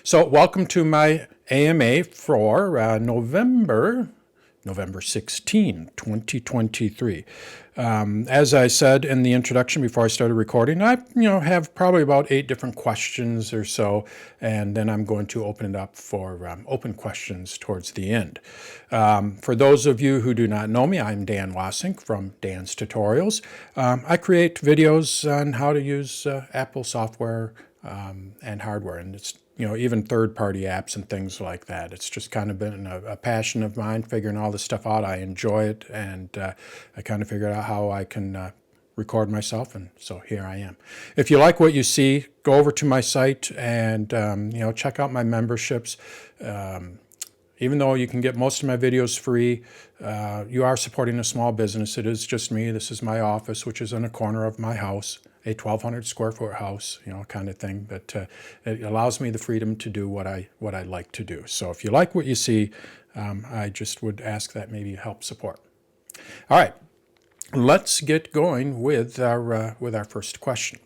So welcome to my AMA for November 16, 2023. As I said in the introduction before I started recording, I have probably about 8 different questions or so, and then I'm going to open it up for open questions towards the end. For those of you who do not know me, I'm Dan Wassink from Dan's Tutorials. I create videos on how to use Apple software and hardware, and it's even third-party apps and things like that. It's just kind of been a passion of mine, figuring all this stuff out. I enjoy it, and I kind of figured out how I can record myself, and so here I am. If you like what you see, go over to my site and check out my memberships. Even though you can get most of my videos free, you are supporting a small business. It is just me. This is my office, which is in a corner of my house, a 1,200 square foot house, kind of thing. But it allows me the freedom to do what I like to do. So if you like what you see, I just would ask that maybe help support. All right, let's get going with our first question.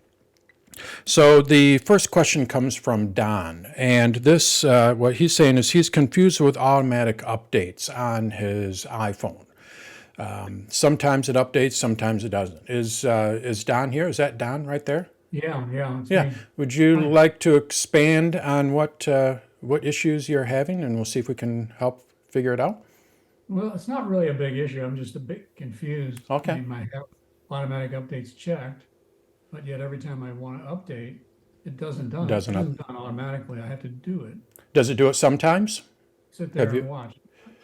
So the first question comes from Don, and this, what he's saying is he's confused with automatic updates on his iPhone. Sometimes it updates, sometimes it doesn't. Is Don here? Is that Don right there? Yeah. Yeah. Would you like to expand on what issues you're having, and we'll see if we can help figure it out? Well, it's not really a big issue. I'm just a bit confused. Okay. I mean, my automatic updates checked, but yet every time I want to update, it doesn't done. It Doesn't doesn't done automatically. I have to do it. Does it do it sometimes? Sit there and watch.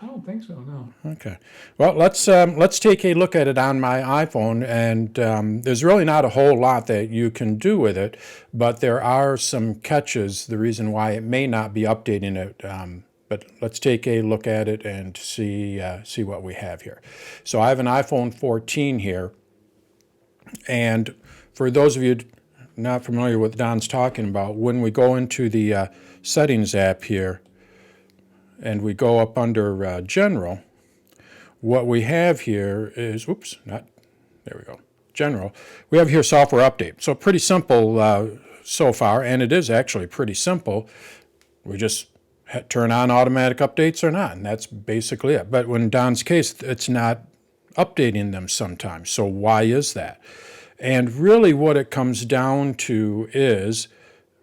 I don't think so, no. Okay. Well, let's take a look at it on my iPhone, and there's really not a whole lot that you can do with it, but there are some catches, the reason why it may not be updating it. But let's take a look at it and see what we have here. So I have an iPhone 14 here, and for those of you not familiar with what Don's talking about, when we go into the Settings app here, and we go up under General, what we have here is, there we go, General. We have here Software Update. So pretty simple so far, and it is actually pretty simple. We just turn on automatic updates or not, and that's basically it. But in Don's case, it's not updating them sometimes. So why is that? And really what it comes down to is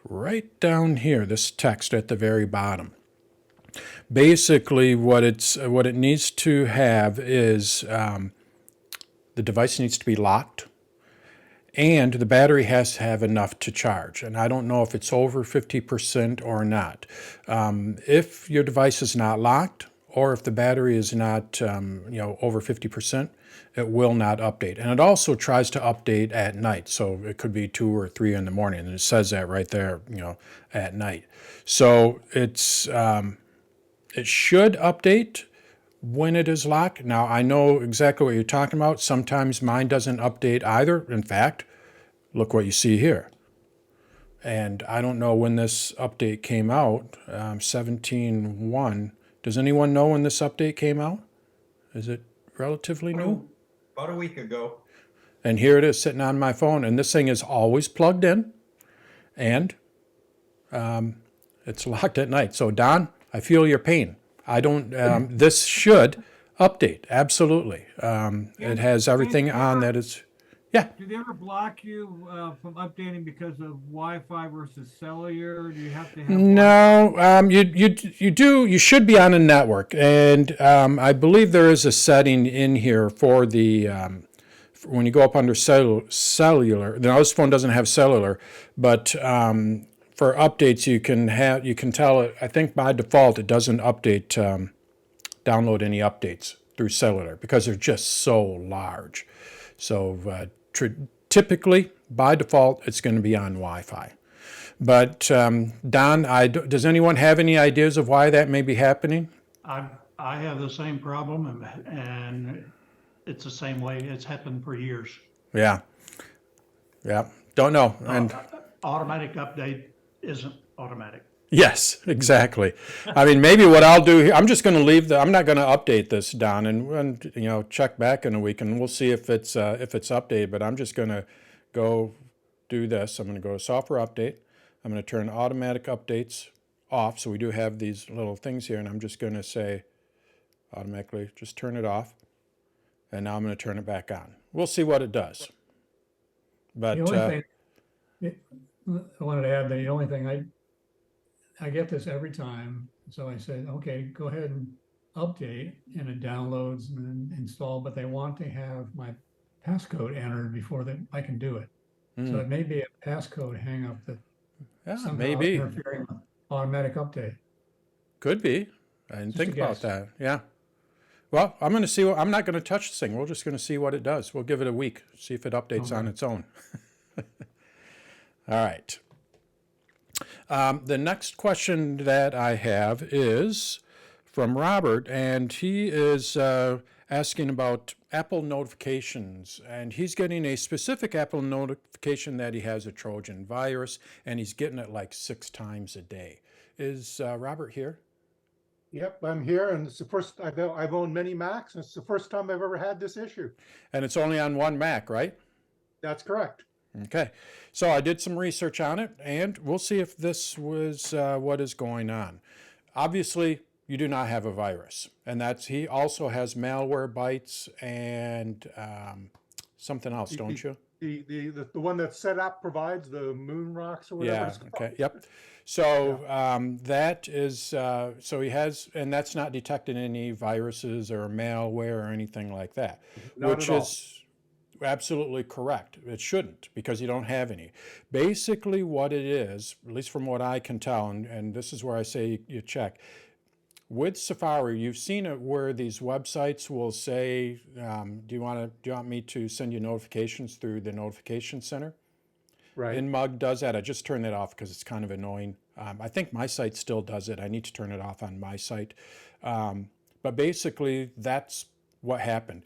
right down here, this text at the very bottom. Basically, what it needs to have is the device needs to be locked, and the battery has to have enough to charge. And I don't know if it's over 50% or not. If your device is not locked, or if the battery is not over 50%, it will not update. And it also tries to update at night. So it could be 2 or 3 in the morning, and it says that right there, at night. So it should update when it is locked. Now, I know exactly what you're talking about. Sometimes mine doesn't update either. In fact, look what you see here. And I don't know when this update came out, 17.1. Does anyone know when this update came out? Is it relatively new? About a week ago. And here it is sitting on my phone, and this thing is always plugged in, and it's locked at night. So Don, I feel your pain. I don't, this should update, absolutely. It has everything on that is, yeah. Do they ever block you from updating because of Wi-Fi versus cellular? Do you have to have No, you should be on a network, and I believe there is a setting in here for the, when you go up under cellular, now this phone doesn't have cellular, but for updates, you can tell it. I think by default it doesn't update, download any updates through cellular because they're just so large. So typically, by default, it's going to be on Wi-Fi. But Don, does anyone have any ideas of why that may be happening? I have the same problem, and it's the same way. It's happened for years. Yeah. Don't know. And automatic update isn't automatic. Yes, exactly. I mean, maybe what I'll do here, I'm just going to leave I'm not going to update this, Don, and check back in a week, and we'll see if it's updated. But I'm just going to go do this. I'm going to go to Software Update. I'm going to turn Automatic Updates off. So we do have these little things here, and I'm just going to say automatically just turn it off. And now I'm going to turn it back on. We'll see what it does. But The only thing, I wanted to add, the only thing I get this every time. So I said, okay, go ahead and update, and it downloads and then install, but they want to have my passcode entered before I can do it. So it may be a passcode hang up that yeah, somehow maybe. interfering with automatic update. Could be. I didn't Just think a about guess. that. Yeah. Well, I'm going to see I'm not going to touch this thing. We're just going to see what it does. We'll give it a week, see if it updates on Okay. its own. All right. The next question that I have is from Robert, and he is asking about Apple notifications, and he's getting a specific Apple notification that he has a Trojan virus, and he's getting it like 6 times a day. Is Robert here? Yep, I'm here, and it's the first I've owned many Macs, and it's the first time I've ever had this issue. And it's only on one Mac, right? That's correct. Okay, so I did some research on it, and we'll see if this was what is going on. Obviously, you do not have a virus, and he also has malware bytes and something else, don't you? The one that SetApp provides, the Moon Rocks or whatever Yeah. it's called. Okay. Yep. So that is so he has, and that's not detecting any viruses or malware or anything like that, Not which at all. is absolutely correct. It shouldn't, because you don't have any. Basically, what it is, at least from what I can tell, and this is where I say you check. With Safari, you've seen it where these websites will say, do you want me to send you notifications through the notification center? Right. InMug does that. I just turned it off because it's kind of annoying. I think my site still does it. I need to turn it off on my site. But basically, that's what happened.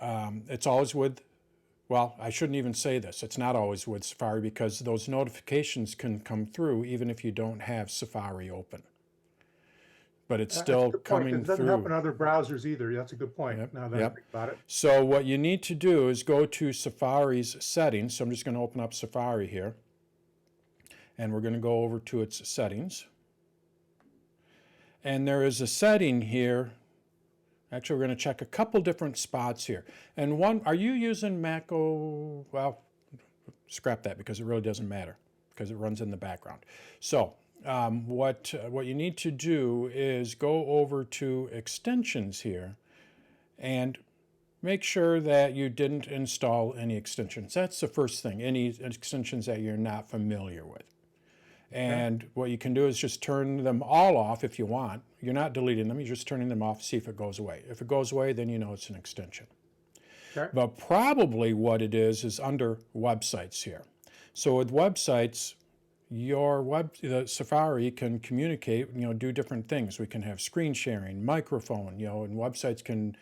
It's always with, well, I shouldn't even say this. It's not always with Safari, because those notifications can come through even if you don't have Safari open. But it's That's still a good point. coming It doesn't help in through. other browsers either. That's a good point. Yep, Now that I yep. think about it. So what you need to do is go to Safari's settings. So I'm just going to open up Safari here. And we're going to go over to its settings. And there is a setting here. Actually, we're going to check a couple different spots here. And one, are you using macOS? Well, scrap that, because it really doesn't matter, because it runs in the background. So what you need to do is go over to extensions here and make sure that you didn't install any extensions. That's the first thing, any extensions that you're not familiar with. And what you can do is just turn them all off if you want. You're not deleting them, you're just turning them off, see if it goes away. If it goes away, then you know it's an extension. Okay. But probably what it is under websites here. So with websites, the Safari can communicate, do different things. We can have screen sharing, microphone, and websites can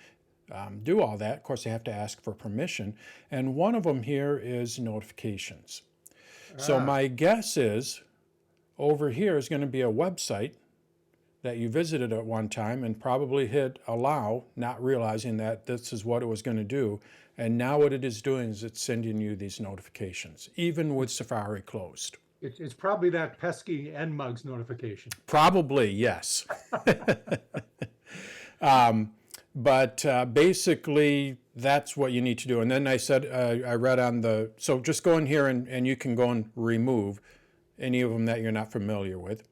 do all that. Of course, they have to ask for permission. And one of them here is notifications. So my guess is over here is going to be a website that you visited at one time and probably hit allow, not realizing that this is what it was going to do. And now what it is doing is it's sending you these notifications, even with Safari closed. It's probably that pesky NMUGS notification. Probably, yes. But basically, that's what you need to do. And then I said, I read on so just go in here and you can go and remove any of them that you're not familiar with.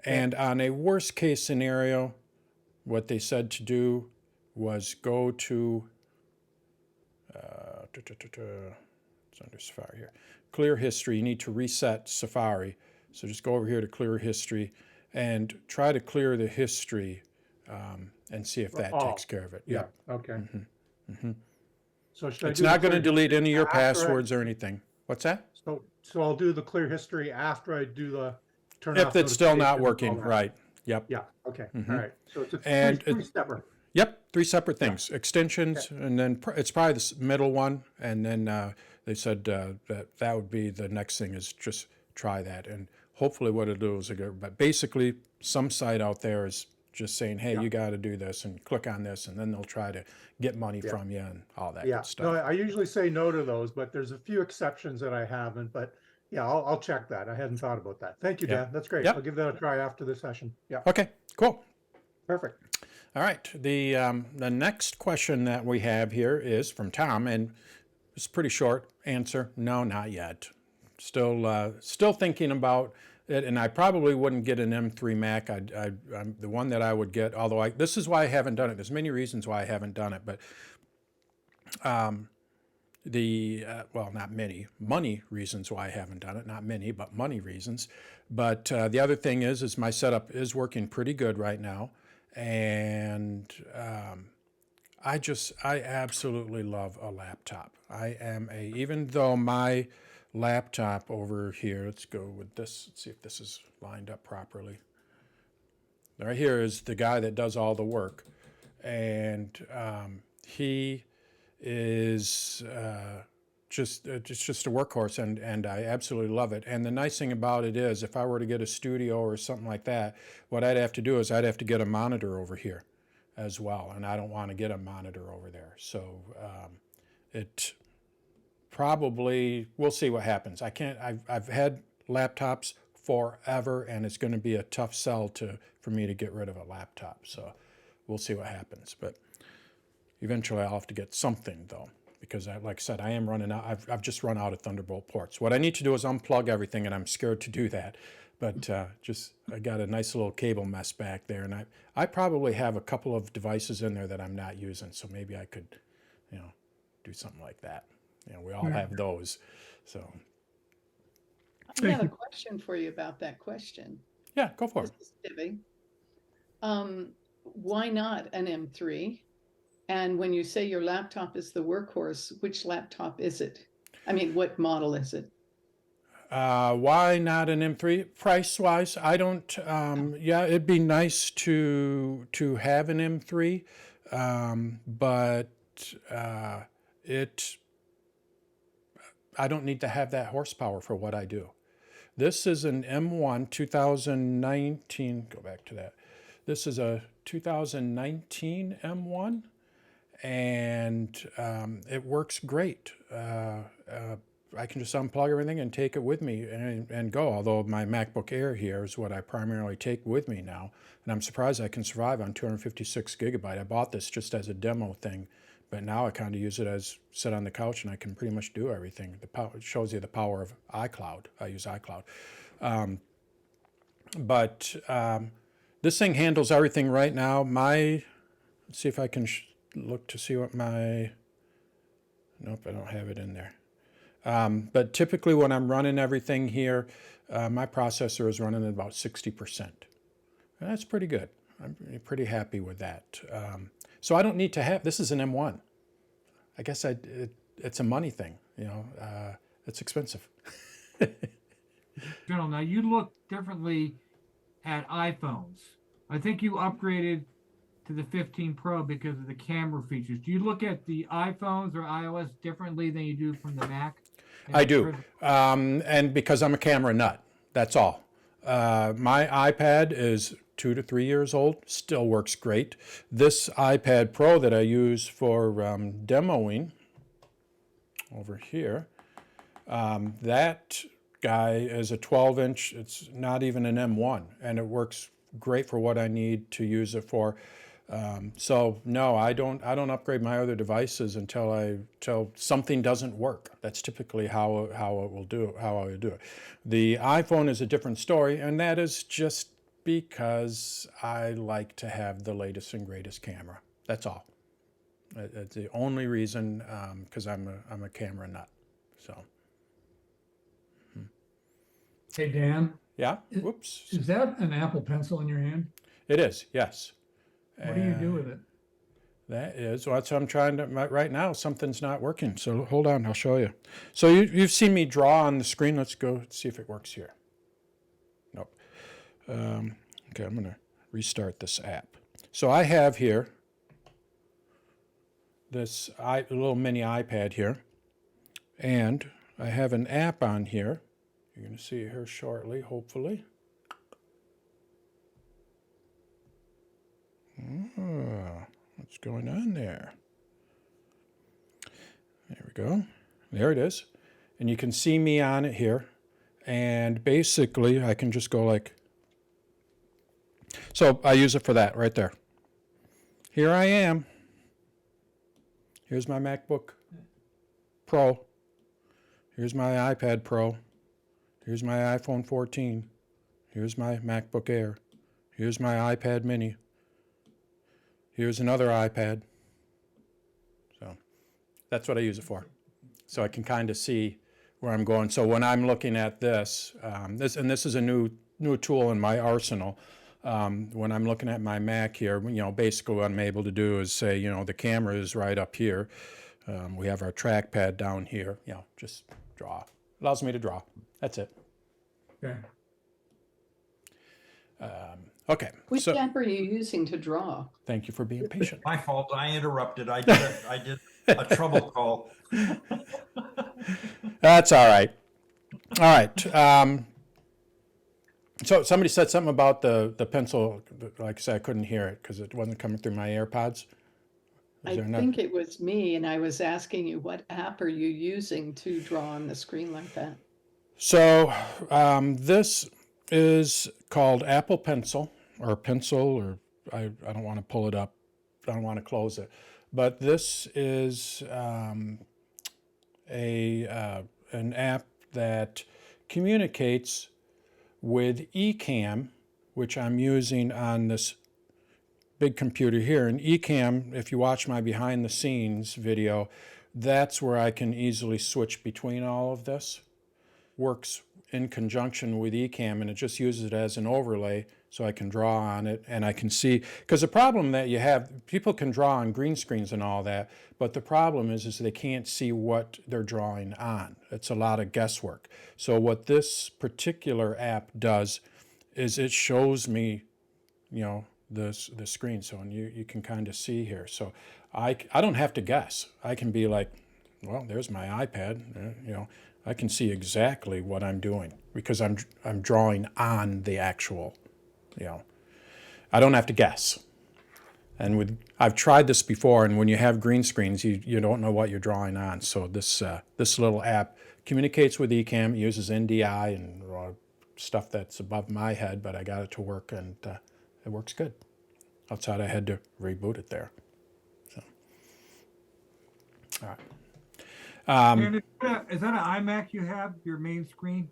And on a worst case scenario, what they said to do was go to, it's under Safari here, clear history. You need to reset Safari. So just go over here to clear history and try to clear the history and see if that takes care of it. Yeah. Yep. Okay. Mm-hmm. So should I It's do the not going to clear delete any of your after I- passwords or anything. What's that? So I'll do the clear history after I do the turn If off it's still not notifications and working, all that. right. Yep. Yeah. Okay. All right. So it's a And three stepper. Yep, 3 separate things. Extensions, and then it's probably the middle one, and then they said that would be the next thing, is just try that. And hopefully what it'll do is, but basically some site out there is just saying, hey, you got to do this and click on this, and then they'll try to get money from you and all that Yeah. good stuff. No, I usually say no to those, but there's a few exceptions that I haven't. But Yeah, I'll check that. I hadn't thought about that. Thank you, Yeah. Dan. That's great. Yep. I'll give that a try after the session. Yeah, Okay, cool. perfect. All right. The next question that we have here is from Tom, and it's a pretty short answer. No, not yet. Still thinking about it, and I probably wouldn't get an M3 Mac. I'm the one that I would get, although this is why I haven't done it. There's many reasons why I haven't done it, but well, not many, money reasons why I haven't done it. Not many, but money reasons. But the other thing is my setup is working pretty good right now, and I absolutely love a laptop. Even though my laptop over here, let's go with this, let's see if this is lined up properly. Right here is the guy that does all the work, and he is just a workhorse, and I absolutely love it. And the nice thing about it is, if I were to get a studio or something like that, what I'd have to do is I'd have to get a monitor over here as well, and I don't want to get a monitor over there. So it probably, we'll see what happens. I've had laptops forever, and it's going to be a tough sell for me to get rid of a laptop. So we'll see what happens. But eventually I'll have to get something though, because like I said, I am running out. I've just run out of Thunderbolt ports. What I need to do is unplug everything, and I'm scared to do that. But I got a nice little cable mess back there, and I probably have a couple of devices in there that I'm not using, so maybe I could, do something like that. We all have those. So I have a question for you about that question. yeah, go for it. This is Debbie. Why not an M3? And when you say your laptop is the workhorse, which laptop is it? I mean, what model is it? Why not an M3? Price-wise, I don't. Yeah, it'd be nice to have an M3, but I don't need to have that horsepower for what I do. This is an M1 2019. Go back to that. This is a 2019 M1, and it works great. I can just unplug everything and take it with me and go, although my MacBook Air here is what I primarily take with me now, and I'm surprised I can survive on 256 gigabyte. I bought this just as a demo thing, but now I kind of use it as sit on the couch, and I can pretty much do everything. It shows you the power of iCloud. I use iCloud. But this thing handles everything right now. Let's see if I can look to see what nope, I don't have it in there. But typically when I'm running everything here, my processor is running at about 60%. And that's pretty good. I'm pretty happy with that. So I don't need to have, this is an M1. I guess it's a money thing, it's expensive. General, now you look differently at iPhones. I think you upgraded to the 15 Pro because of the camera features. Do you look at the iPhones or iOS differently than you do from the Mac? I do, and because I'm a camera nut, that's all. My iPad is 2 to 3 years old, still works great. This iPad Pro that I use for demoing over here, that guy is a 12-inch. It's not even an M1, and it works great for what I need to use it for. So no, I don't upgrade my other devices until something doesn't work. That's typically how I would do it. The iPhone is a different story, and that is just because I like to have the latest and greatest camera. That's all. It's the only reason, because I'm a camera nut. So. Hey, Dan, Yeah. Whoops. is that an Apple Pencil in your hand? It is. Yes. What do you do with it? That is, well, that's what I'm trying to, right now, something's not working. So hold on, I'll show you. So you've seen me draw on the screen. Let's go see if it works here. Nope. Okay, I'm going to restart this app. So I have here this little mini iPad here, and I have an app on here. You're going to see it here shortly, hopefully. Oh, what's going on there? There we go. There it is. And you can see me on it here. And basically, I can just go like, so I use it for that right there. Here I am. Here's my MacBook Pro. Here's my iPad Pro. Here's my iPhone 14. Here's my MacBook Air. Here's my iPad Mini. Here's another iPad. So that's what I use it for. So I can kind of see where I'm going. So when I'm looking at this, this is a new tool in my arsenal. When I'm looking at my Mac here, basically what I'm able to do is say, the camera is right up here. We have our trackpad down here. Just draw. Allows me to draw. That's it. Okay. Okay. Which So app are you using to draw? thank you for being patient. My fault. I interrupted. I did a trouble call. That's all right. All right. So somebody said something about the pencil. Like I said, I couldn't hear it because it wasn't coming through my AirPods. I think it was me, and I was asking you, what app are you using to draw on the screen like that? So this is called Apple Pencil or Pencil, or I don't want to pull it up. I don't want to close it. But this is an app that communicates with Ecamm, which I'm using on this big computer here. And Ecamm, if you watch my behind the scenes video, that's where I can easily switch between all of this. Works in conjunction with Ecamm, and it just uses it as an overlay so I can draw on it and I can see, because the problem that you have, people can draw on green screens and all that, but the problem is they can't see what they're drawing on. It's a lot of guesswork. So what this particular app does is it shows me, the screen. So and you can kind of see here. So I don't have to guess. I can be like, well, there's my iPad, I can see exactly what I'm doing because I'm drawing on the actual, I don't have to guess. And I've tried this before, and when you have green screens, you don't know what you're drawing on. So this little app communicates with Ecamm, uses NDI and stuff that's above my head, but I got it to work, and it works good. Outside, I had to reboot it there. So, all right. And is that an iMac you have, your main screen?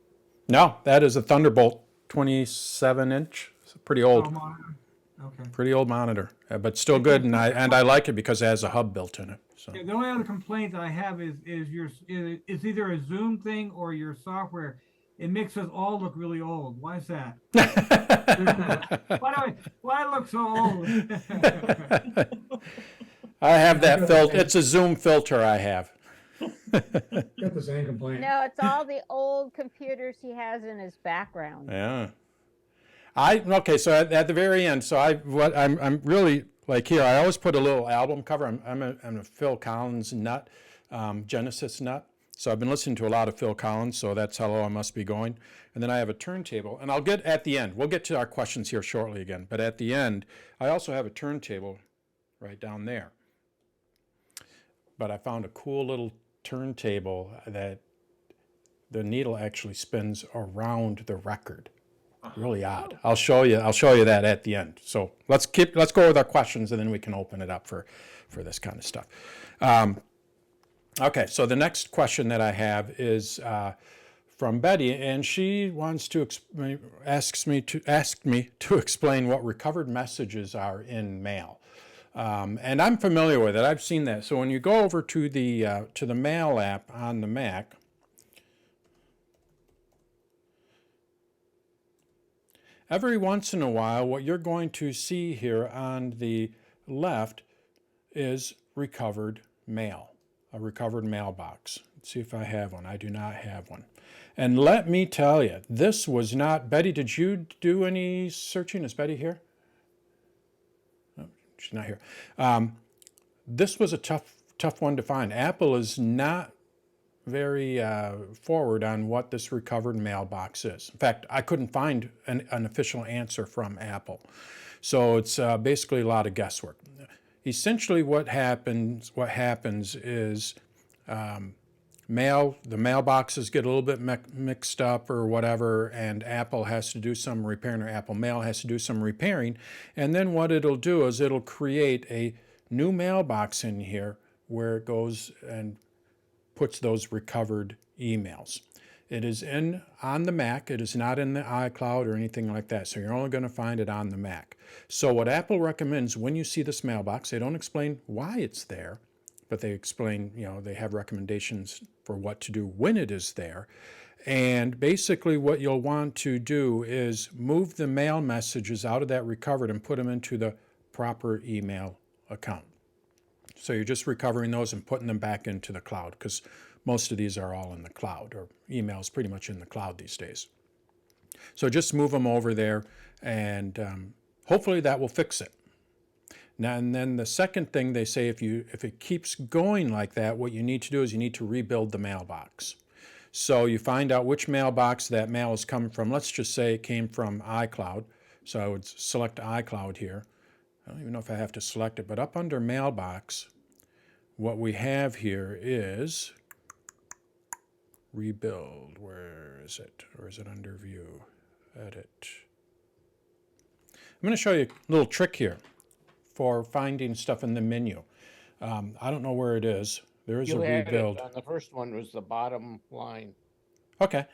No, that is a Thunderbolt 27-inch. It's a pretty old. Oh, monitor. Okay. Pretty old monitor, but still good, and I like it because it has a hub built in it. So Yeah, the only other complaint I have is it's either a Zoom thing or your software. It makes us all look really old. Why is that? Why do I look so old? I have that filter. It's a Zoom filter I have. Got the same complaint. No, it's all the old computers he has in his background. Yeah. Okay. So at the very end, so I'm really like here. I always put a little album cover. I'm a Phil Collins nut, Genesis nut. So I've been listening to a lot of Phil Collins. So that's how low I must be going. And then I have a turntable, and I'll get at the end. We'll get to our questions here shortly again. But at the end, I also have a turntable right down there. But I found a cool little turntable that the needle actually spins around the record. Really odd. I'll show you that at the end. So let's go with our questions, and then we can open it up for this kind of stuff. Okay, so the next question that I have is from Betty, and she wants to ask me to explain what recovered messages are in Mail. And I'm familiar with it. I've seen that. So when you go over to the Mail app on the Mac, every once in a while, what you're going to see here on the left is recovered mail, a recovered mailbox. Let's see if I have one. I do not have one. And let me tell you, this was not, Betty, did you do any searching? Is Betty here? She's not here. This was a tough one to find. Apple is not very forward on what this recovered mailbox is. In fact, I couldn't find an official answer from Apple. So it's basically a lot of guesswork. the mailboxes get a little bit mixed up or whatever, and Apple has to do some repairing, or Apple Mail has to do some repairing. And then what it'll do is it'll create a new mailbox in here where it goes and puts those recovered emails. It is on the Mac. It is not in the iCloud or anything like that. So you're only going to find it on the Mac. So what Apple recommends when you see this mailbox, they don't explain why it's there, but they explain, they have recommendations for what to do when it is there. And basically what you'll want to do is move the mail messages out of that recovered and put them into the proper email account. So you're just recovering those and putting them back into the cloud, because most of these are all in the cloud, or emails pretty much in the cloud these days. So just move them over there, and hopefully that will fix it. Now, and then the second thing they say, if it keeps going like that, what you need to do is you need to rebuild the mailbox. So you find out which mailbox that mail is coming from. Let's just say it came from iCloud. So I would select iCloud here. I don't even know if I have to select it, but up under mailbox, what we have here is rebuild. Where is it? Or is it under view? Edit. I'm going to show you a little trick here for finding stuff in the menu. I don't know where it is. There is a rebuild. The first one was the bottom line. Okay.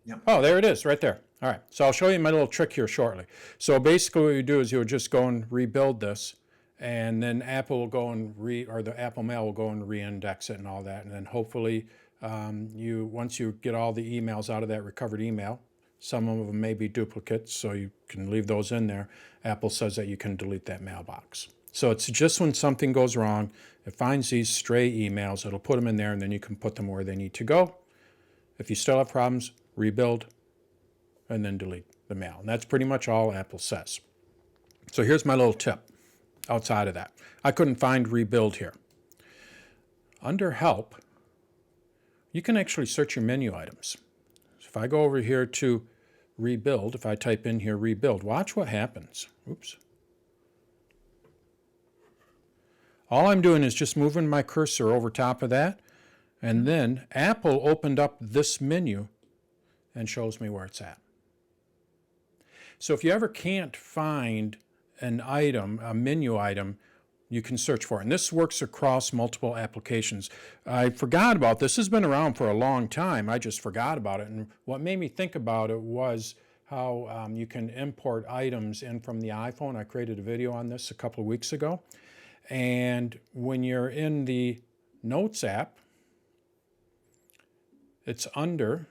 Yep. Oh, there it is right there. All right. So I'll show you my little trick here shortly. So basically what you do is you'll just go and rebuild this, and then Apple will go and the Apple Mail will go and re-index it and all that. And then hopefully once you get all the emails out of that recovered email, some of them may be duplicates, so you can leave those in there. Apple says that you can delete that mailbox. So it's just when something goes wrong, it finds these stray emails, it'll put them in there, and then you can put them where they need to go. If you still have problems, rebuild, and then delete the mail. And that's pretty much all Apple says. So here's my little tip outside of that. I couldn't find rebuild here. Under Help, you can actually search your menu items. So if I go over here to rebuild, if I type in here rebuild, watch what happens. Oops. All I'm doing is just moving my cursor over top of that, and then Apple opened up this menu and shows me where it's at. So if you ever can't find an item, a menu item, you can search for it. And this works across multiple applications. I forgot about this. This has been around for a long time. I just forgot about it. And what made me think about it was how you can import items in from the iPhone. I created a video on this a couple of weeks ago. And when you're in the Notes app, it's under,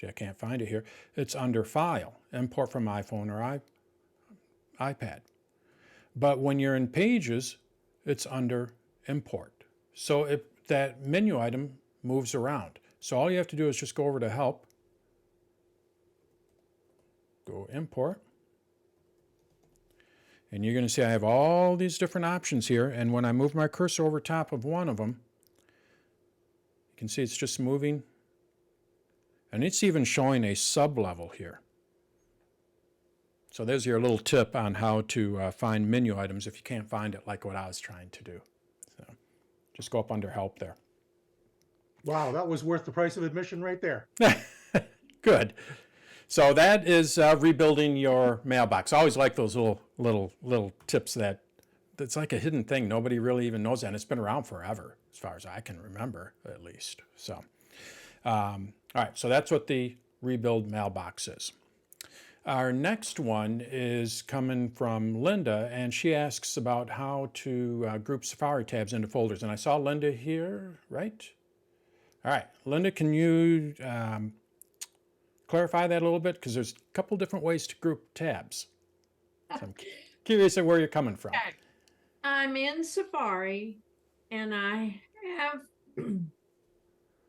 see, I can't find it here. It's under File, Import from iPhone or iPad. But when you're in Pages, it's under Import. So that menu item moves around. So all you have to do is just go over to Help, go Import, and you're going to see I have all these different options here. And when I move my cursor over top of one of them, you can see it's just moving. And it's even showing a sub-level here. So there's your little tip on how to find menu items if you can't find it, like what I was trying to do. So just go up under Help there. Wow, that was worth the price of admission right there. Good. So that is rebuilding your mailbox. I always like those little tips that's like a hidden thing. Nobody really even knows that. And it's been around forever, as far as I can remember, at least. So, all right. So that's what the rebuild mailbox is. Our next one is coming from Linda, and she asks about how to group Safari tabs into folders. And I saw Linda here, right? All right. Linda, can you clarify that a little bit? Because there's a couple different ways to group tabs. So I'm curious of where you're coming from. Okay. I'm in Safari, and I have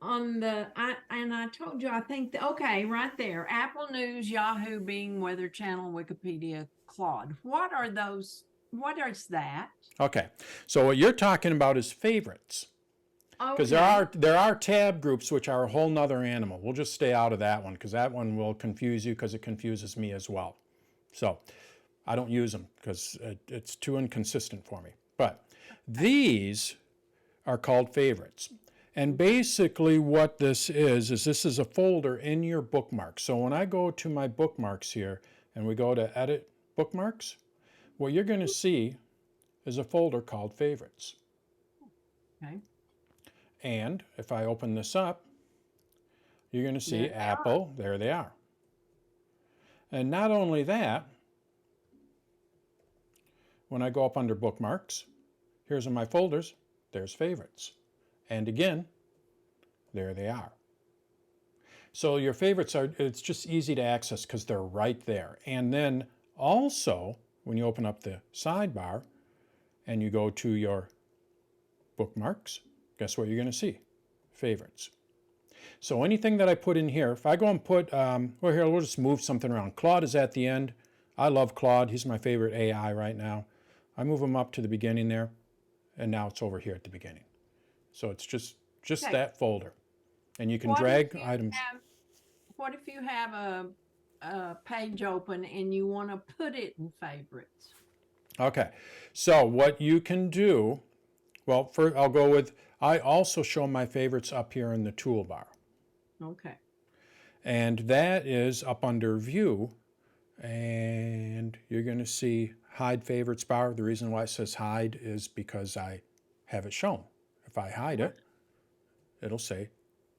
I told you, I think, okay, right there, Apple News, Yahoo, Bing, Weather Channel, Wikipedia, Claude. What are those? What is that? Okay. So what you're talking about is favorites. Because there are tab groups, which are a whole nother animal. We'll just stay out of that one, because that one will confuse you, because it confuses me as well. So I don't use them because it's too inconsistent for me. But these are called favorites. And basically what this is this is a folder in your bookmarks. So when I go to my bookmarks here and we go to edit bookmarks, what you're going to see is a folder called favorites. Okay. And if I open this up, you're going to see There they Apple. There they are. And not only that, when I go up under bookmarks, here's in my folders, there's favorites. And again, there they are. So your favorites are, it's just easy to access because they're right there. And then also, when you open up the sidebar and you go to your bookmarks, guess what you're going to see? Favorites. So anything that I put in here, if I go and put, well here, we'll just move something around. Claude is at the end. I love Claude. He's my favorite AI right now. I move him up to the beginning there, and now it's over here at the beginning. So it's just Okay. that folder. And you can What if drag you items. What if you have a page open and you want to put it in favorites? Okay, so what you can do, well, first I'll go with, I also show my favorites up here in the toolbar. Okay. And that is up under View, and you're going to see Hide Favorites bar. The reason why it says Hide is because I have it shown. If I hide it, it'll say,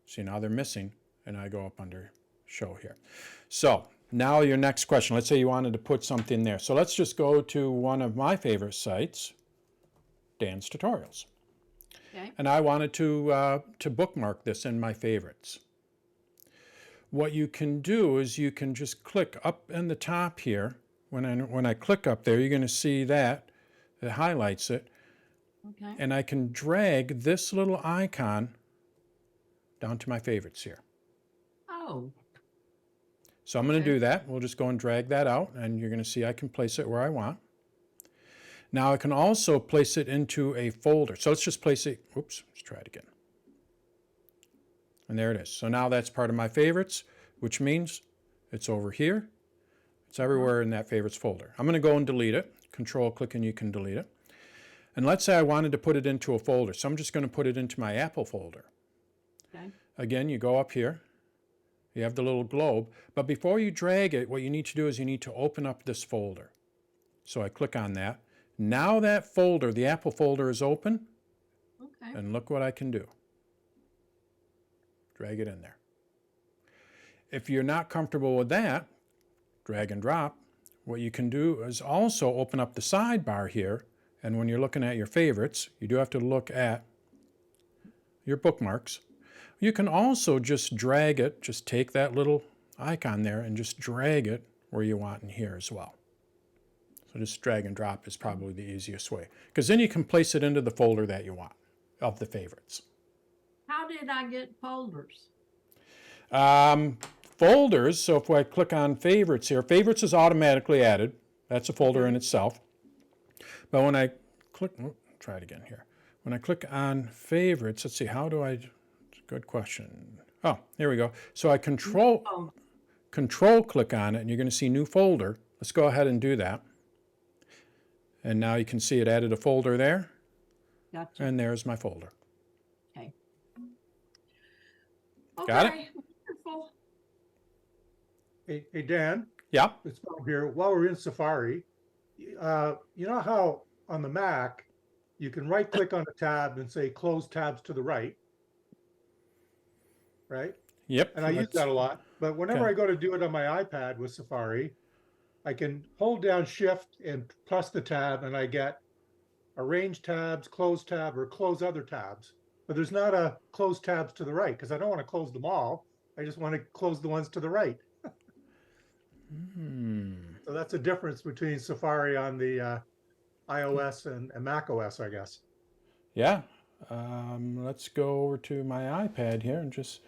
see now they're missing, and I go up under Show here. So now your next question, let's say you wanted to put something there. So let's just go to one of my favorite sites, Dan's Tutorials. Okay. And I wanted to bookmark this in my favorites. What you can do is you can just click up in the top here. When I click up there, you're going to see that it highlights it. Okay. And I can drag this little icon down to my favorites here. Oh, So I'm going to Okay. do that. We'll just go and drag that out, and you're going to see I can place it where I want. Now I can also place it into a folder. So let's just place it, oops, let's try it again. And there it is. So now that's part of my favorites, which means it's over here. It's everywhere in that favorites folder. I'm going to go and delete it. Control click and you can delete it. And let's say I wanted to put it into a folder. So I'm just going to put it into my Apple folder. okay. Again, you go up here. You have the little globe. But before you drag it, what you need to do is you need to open up this folder. So I click on that. Now that folder, the Apple folder, is open. Okay. And look what I can do. Drag it in there. If you're not comfortable with that, drag and drop. What you can do is also open up the sidebar here, and when you're looking at your favorites, you do have to look at your bookmarks. You can also just drag it, just take that little icon there and just drag it where you want in here as well. So just drag and drop is probably the easiest way, because then you can place it into the folder that you want of the favorites. How did I get folders? Folders, so if I click on favorites here, favorites is automatically added. That's a folder in itself. But when I click, try it again here. When I click on favorites, let's see, how do I, good question. Oh, here we go. So I control click on it, and you're going to see new folder. Let's go ahead and do that. And now you can see it added a folder there, Gotcha. and there's my folder. Okay. Got it? Okay, wonderful. Hey, Dan, Yeah. it's Bob here. While we're in Safari, you know how on the Mac, you can right click on a tab and say close tabs to the right, right? Yep. And I use that a lot, but whenever Okay. I go to do it on my iPad with Safari, I can hold down Shift and plus the tab, and I get arrange tabs, close tab, or close other tabs. But there's not a close tabs to the right, because I don't want to close them all. I just want to close the ones to the right. So that's a difference between Safari on the iOS and macOS, I guess. Yeah. Let's go over to my iPad here and just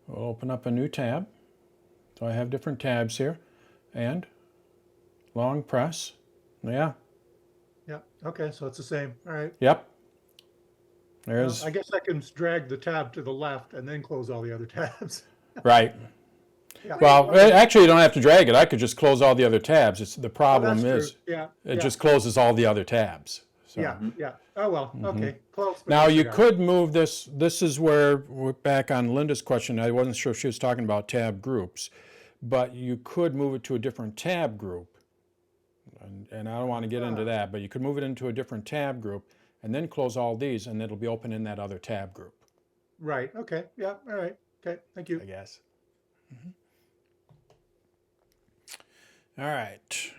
open up a new tab. So I have different tabs here, and long press. Yeah. Yeah. Okay. So it's the same. All right. Yep. Well, There's I guess I can drag the tab to the left and then close all the other tabs. right. Yeah. Well, actually, you don't have to drag it. I could just close all the other tabs. It's the Oh, problem that's is true. Yeah. it yeah. just closes all the other tabs. So. Yeah. Oh, well, okay, close. but Now, you disregard. could move this, this is where, we're back on Linda's question, I wasn't sure if she was talking about tab groups, but you could move it to a different tab group. And I don't want to get into that, but you could move it into a different tab group and then close all these and it'll be open in that other tab group, Right, okay, yeah, all right, okay, thank you. I guess. All right.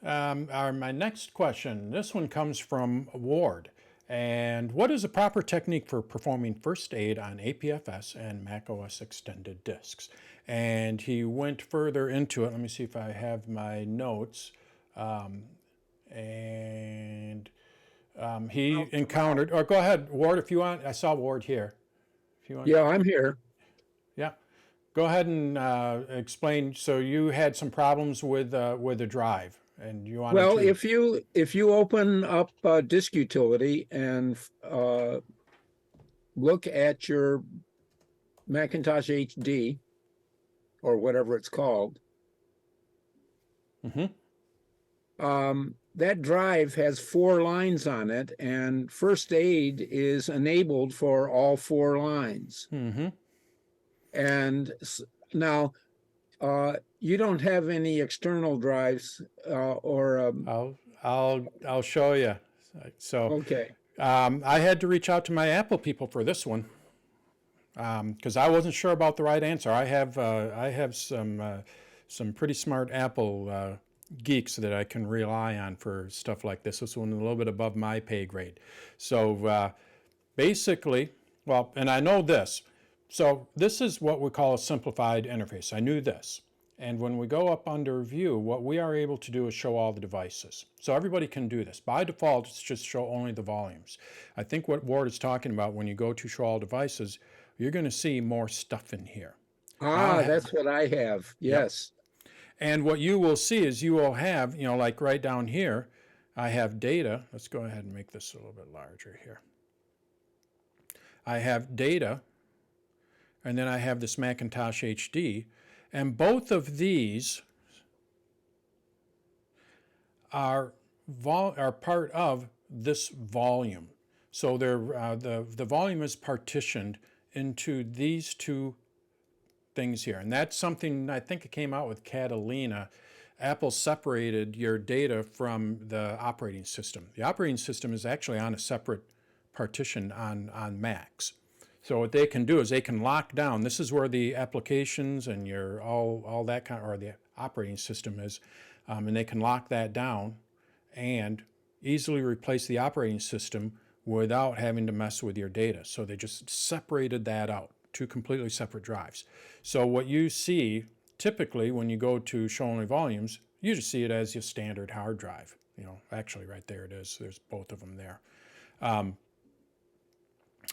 My next question, this one comes from Ward. And what is a proper technique for performing first aid on APFS and macOS extended disks? And he went further into it. Let me see if I have my notes. He encountered, or go ahead, Ward, if you want. I saw Ward here. If you want. Yeah, I'm here. Yeah. Go ahead and explain. So you had some problems with the drive, and you wanted Well, to. if you open up Disk Utility and look at your Macintosh HD or whatever it's called, that drive has 4 lines on it, and first aid is enabled for all 4 lines. And now you don't have any external drives or I'll show you. So okay. I had to reach out to my Apple people for this one because I wasn't sure about the right answer. I have some pretty smart Apple geeks that I can rely on for stuff like this. This one a little bit above my pay grade. So basically, well, and I know this. So this is what we call a simplified interface. I knew this. And when we go up under view, what we are able to do is show all the devices. So everybody can do this. By default, it's just show only the volumes. I think what Ward is talking about, when you go to show all devices, you're going to see more stuff in here. That's what I have. Yes. Yep. And what you will see is you will have, like right down here, I have data. Let's go ahead and make this a little bit larger here. I have data, and then I have this Macintosh HD. And both of these are part of this volume. So they're, the volume is partitioned into these 2 things here. And that's something, I think it came out with Catalina. Apple separated your data from the operating system. The operating system is actually on a separate partition on Macs. So what they can do is they can lock down. This is where the applications and your all that kind, or the operating system is, and they can lock that down and easily replace the operating system without having to mess with your data. So they just separated that out, 2 completely separate drives. So what you see typically when you go to show only volumes, you just see it as your standard hard drive. Actually right there it is. There's both of them there.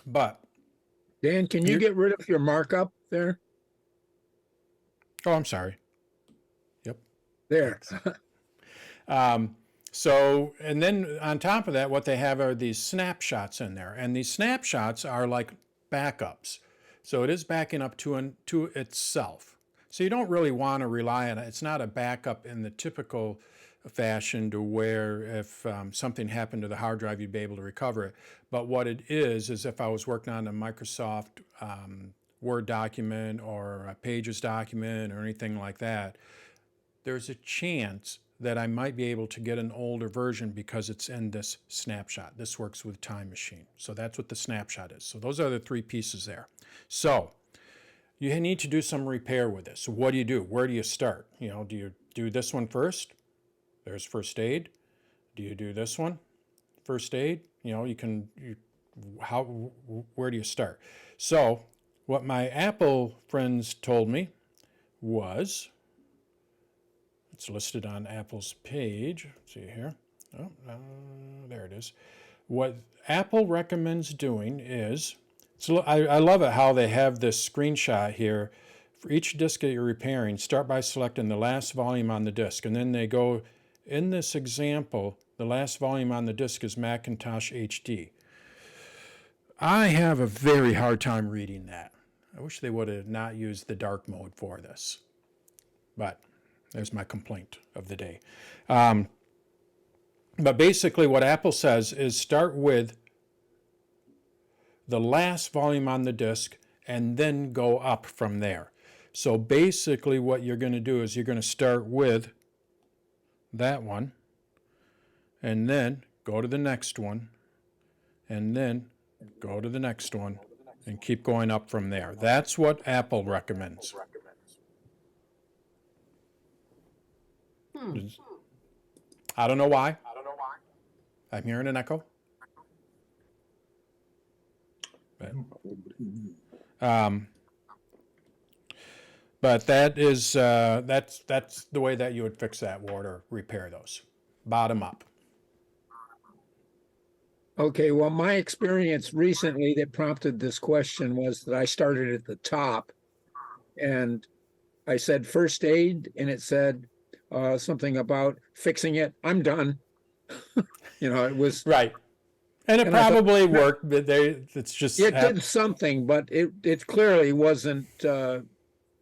But Dan, can you get rid of your markup there? Oh, I'm sorry. Yep. There. So, and then on top of that, what they have are these snapshots in there. And these snapshots are like backups. So it is backing up to itself. So you don't really want to rely on it. It's not a backup in the typical fashion to where if something happened to the hard drive, you'd be able to recover it. But what it is if I was working on a Microsoft Word document or a Pages document or anything like that, there's a chance that I might be able to get an older version because it's in this snapshot. This works with Time Machine. So that's what the snapshot is. So those are the 3 pieces there. So you need to do some repair with this. So what do you do? Where do you start? Do you do this one first? There's first aid. Do you do this one? First aid. Where do you start? So what my Apple friends told me was, it's listed on Apple's page. Let's see here. There it is. What Apple recommends doing is, so I love it how they have this screenshot here. For each disk that you're repairing, start by selecting the last volume on the disk. And then they go, in this example, the last volume on the disk is Macintosh HD. I have a very hard time reading that. I wish they would have not used the dark mode for this. But there's my complaint of the day. But basically what Apple says is start with the last volume on the disk and then go up from there. So basically what you're going to do is you're going to start with that one and then go to the next one and then go to the next one and keep going up from there. That's what Apple recommends. I don't know why. I'm hearing an echo. But that is that's the way that you would fix that, Ward, or repair those. Bottom up. Okay, well, my experience recently that prompted this question was that I started at the top and I said first aid, and it said something about fixing it. I'm done. It was right. And it probably worked, but it's just it did something, but it clearly wasn't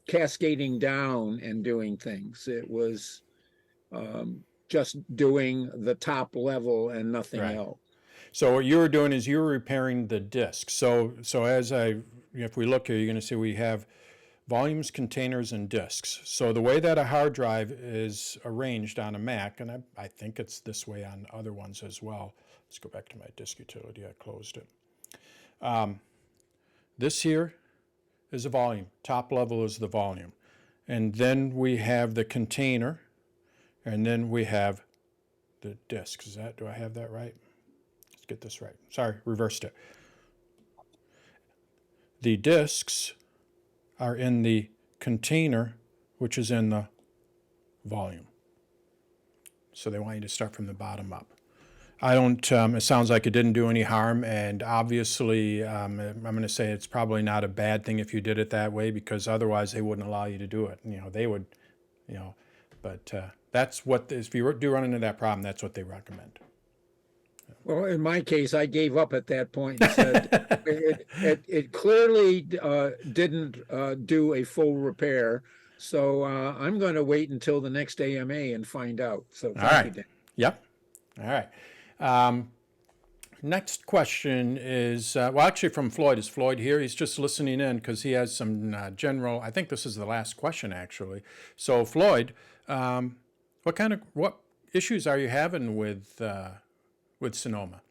cascading down and doing things. It was just doing the top level and nothing else. So what you were doing is you were repairing the disk. So if we look here, you're going to see we have volumes, containers, and disks. So the way that a hard drive is arranged on a Mac, and I think it's this way on other ones as well. Let's go back to my disk utility. I closed it. This here is a volume. Top level is the volume. And then we have the container, and then we have the disk. Do I have that right? Let's get this right. Sorry, reversed it. The disks are in the container, which is in the volume. So they want you to start from the bottom up. I don't, it sounds like it didn't do any harm, and obviously I'm going to say it's probably not a bad thing if you did it that way, because otherwise they wouldn't allow you to do it. They would, but that's what, if you do run into that problem, that's what they recommend. Well, in my case, I gave up at that point and said it clearly didn't do a full repair. So I'm going to wait until the next AMA and find out. So thank you, Dan. Yep. All right. Next question is, well, actually from Floyd. Is Floyd here? He's just listening in because he has some general, I think this is the last question actually. So Floyd, what issues are you having with Sonoma?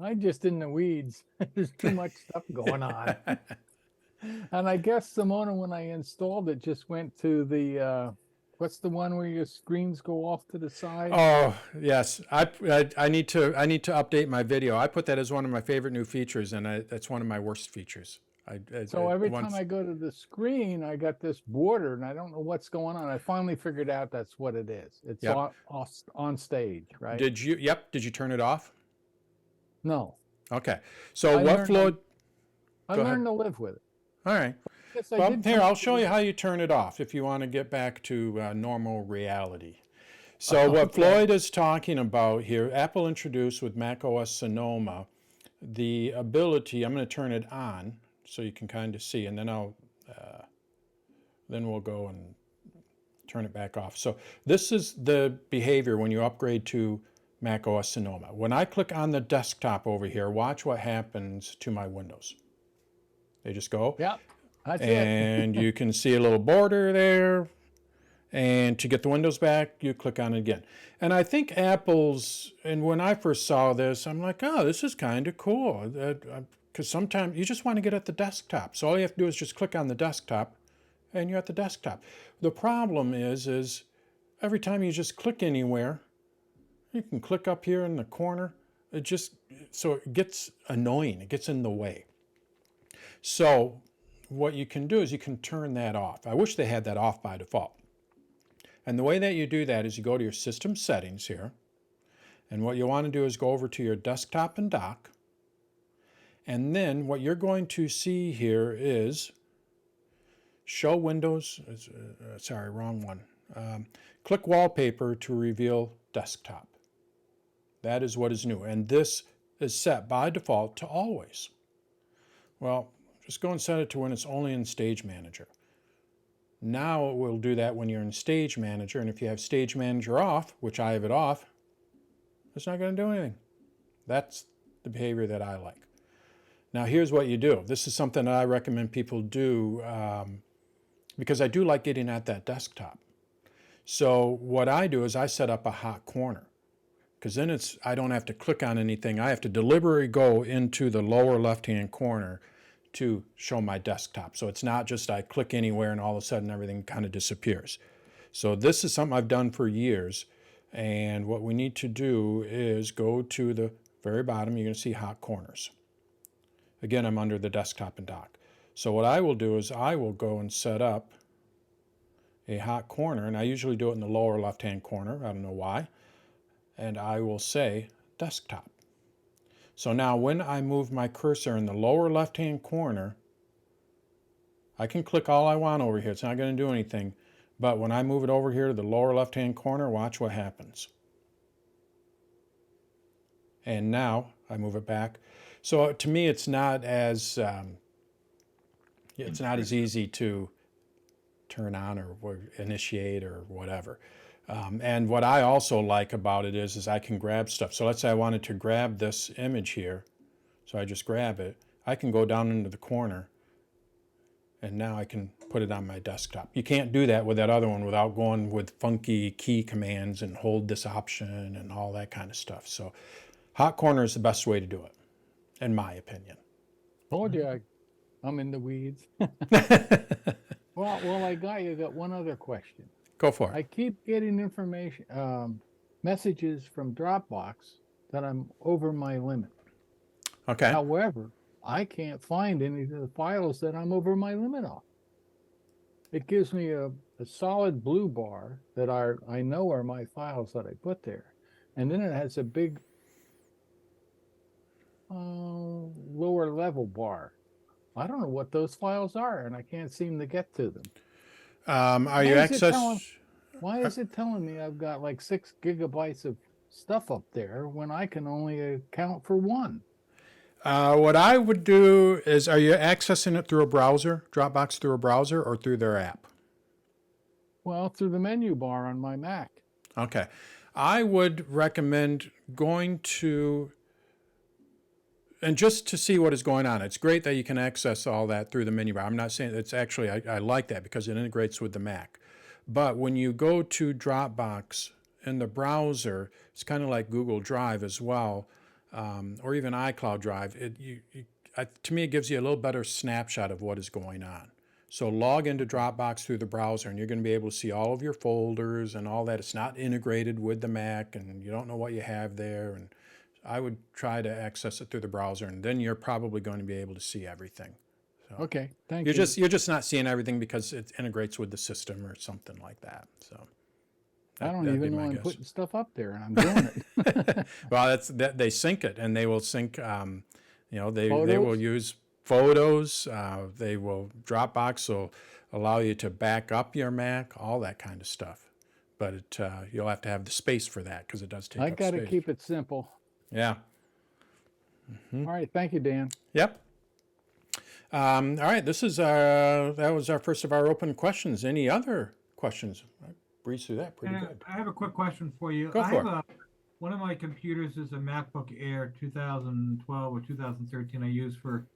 I'm just in the weeds. There's too much stuff going on. And I guess Sonoma, when I installed it, just went to the, what's the one where your screens go off to the side? Oh, yes. I need to update my video. I put that as one of my favorite new features, and that's one of my worst features. So every time I go to the screen, I got this border, and I don't know what's going on. I finally figured out that's what it is. It's on stage, right? Did you turn it off? No. Okay. So Floyd? I learned to live with it. All right. Well, here, I'll show you how you turn it off if you want to get back to normal reality. So what Floyd is talking about here, Apple introduced with macOS Sonoma the ability, I'm going to turn it on so you can kind of see, and then then we'll go and turn it back off. So this is the behavior when you upgrade to macOS Sonoma. When I click on the desktop over here, watch what happens to my windows. They just go. Yep. That's and you can see a little border there. And to get the windows back, you click on it again. And I think Apple's, and when I first saw this, I'm like, oh, this is kind of cool. Because sometimes you just want to get at the desktop. So all you have to do is just click on the desktop, and you're at the desktop. The problem is every time you just click anywhere, you can click up here in the corner. So it gets annoying. It gets in the way. So what you can do is you can turn that off. I wish they had that off by default. And the way that you do that is you go to your system settings here. And what you want to do is go over to your desktop and dock. And then what you're going to see here is show windows, sorry, wrong one. Click wallpaper to reveal desktop. That is what is new. And this is set by default to always. Well, just go and set it to when it's only in Stage Manager. Now it will do that when you're in Stage Manager, and if you have Stage Manager off, which I have it off, It's not going to do anything. That's the behavior that I like. Now, here's what you do. This is something that I recommend people do because I do like getting at that desktop. So what I do is I set up a hot corner, because then I don't have to click on anything. I have to deliberately go into the lower left-hand corner to show my desktop. So it's not just I click anywhere and all of a sudden everything kind of disappears. So this is something I've done for years. And what we need to do is go to the very bottom. You're going to see hot corners. Again, I'm under the desktop and dock. So what I will do is I will go and set up a hot corner, and I usually do it in the lower left-hand corner. I don't know why. And I will say desktop. So now when I move my cursor in the lower left-hand corner, I can click all I want over here. It's not going to do anything. But when I move it over here to the lower left-hand corner, watch what happens. And now I move it back. So to me, it's not as easy to turn on or initiate or whatever. And what I also like about it is I can grab stuff. So let's say I wanted to grab this image here. So I just grab it. I can go down into the corner, and now I can put it on my desktop. You can't do that with that other one without going with funky key commands and hold this option and all that kind of stuff. So hot corner is the best way to do it, in my opinion. Told you I'm in the weeds. Well, I got one other question. Go for it. I keep getting information, messages from Dropbox that I'm over my limit. Okay. However, I can't find any of the files that I'm over my limit on. It gives me a solid blue bar that I know are my files that I put there. And then it has a big lower level bar. I don't know what those files are, and I can't seem to get to them. Are you Why is it telling me I've got like 6 gigabytes of stuff up there when I can only account for 1? What I would do is, are you accessing it through a browser, Dropbox through a browser, or through their app? Well, through the menu bar on my Mac. Okay. I would recommend going to, and just to see what is going on. It's great that you can access all that through the menu bar. I'm not saying it's actually, I like that because it integrates with the Mac. But when you go to Dropbox in the browser, it's kind of like Google Drive as well, or even iCloud Drive. To me, it gives you a little better snapshot of what is going on. So log into Dropbox through the browser, and you're going to be able to see all of your folders and all that. It's not integrated with the Mac, and you don't know what you have there. And I would try to access it through the browser, and then you're probably going to be able to see everything. So okay, thank you. You're just not seeing everything because it integrates with the system or something like that. So I don't even know I'm putting stuff up there, and I'm doing it. Well, they sync it, and they will sync. They will use photos. Dropbox will allow you to back up your Mac, all that kind of stuff. But you'll have to have the space for that because it does take up space. I got to keep it simple. Yeah. Mm-hmm. All right. Thank you, Dan. Yep. All right. That was our first of our open questions. Any other questions? I breezed through that pretty good. I have a quick question for you. Go for it. One of my computers is a MacBook Air 2012 or 2013 I use for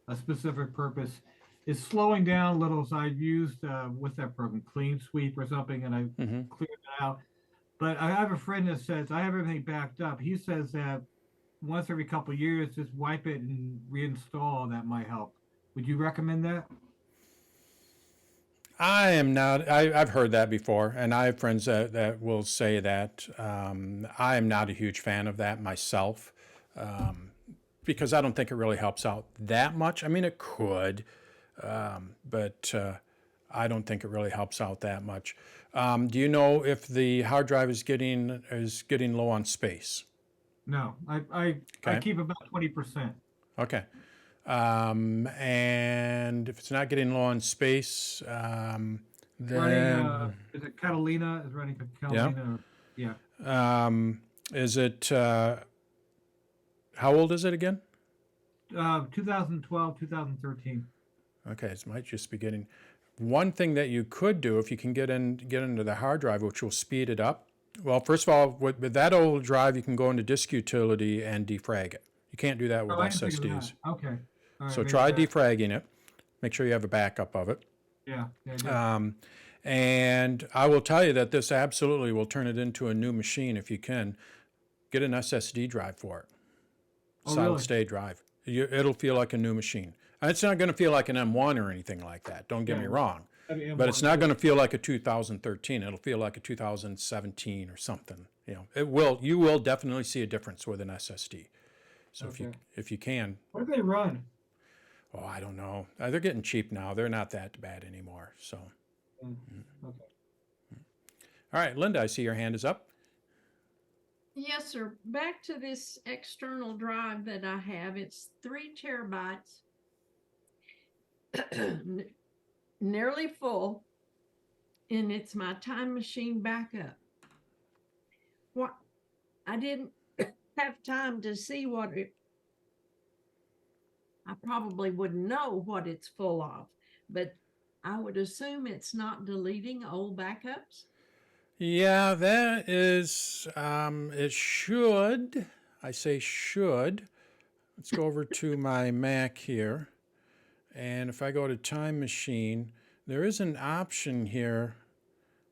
a specific purpose. It's slowing down a little, so I've used, what's that program, Clean Sweep or something, and I cleared it out. But I have a friend that says, I have everything backed up. He says that once every couple of years, just wipe it and reinstall. That might help. Would you recommend that? I am not. I've heard that before, and I have friends that will say that. I am not a huge fan of that myself, because I don't think it really helps out that much. I mean, it could, but I don't think it really helps out that much. Do you know if the hard drive is getting low on space? No, I keep about 20%. Okay. And if it's not getting low on space, then running, is it Catalina? Is running Catalina? Yeah. Is it? How old is it again? 2012, 2013. Okay, it might just be getting. One thing that you could do if you can get into the hard drive, which will speed it up, Well, first of all, with that old drive, you can go into disk utility and defrag it. You can't do that with Oh, I didn't think of SSDs. that. Okay. All right, So maybe try that- defragging it. Make sure you have a backup of it. Yeah, I did. And I will tell you that this absolutely will turn it into a new machine if you can. Get an SSD drive for it. Oh, Solid really? state drive. It'll feel like a new machine. And it's not going to feel like an M1 or anything like that. Don't get me Yeah. wrong. But it's not going to feel like a 2013. It'll feel like a 2017 or something. You know, it will. You will definitely see a difference with an SSD. So Okay. if you can, What do they run? oh, I don't know. They're getting cheap now. They're not that bad anymore. So, Okay. all right, Linda, I see your hand is up. Yes, sir. Back to this external drive that I have. It's 3 terabytes, nearly full, and it's my time machine backup. What? I didn't have time to see what it. I probably wouldn't know what it's full of, but I would assume it's not deleting old backups. Yeah, that is, it should, I say should. Let's go over to my Mac here. And if I go to Time Machine, there is an option here.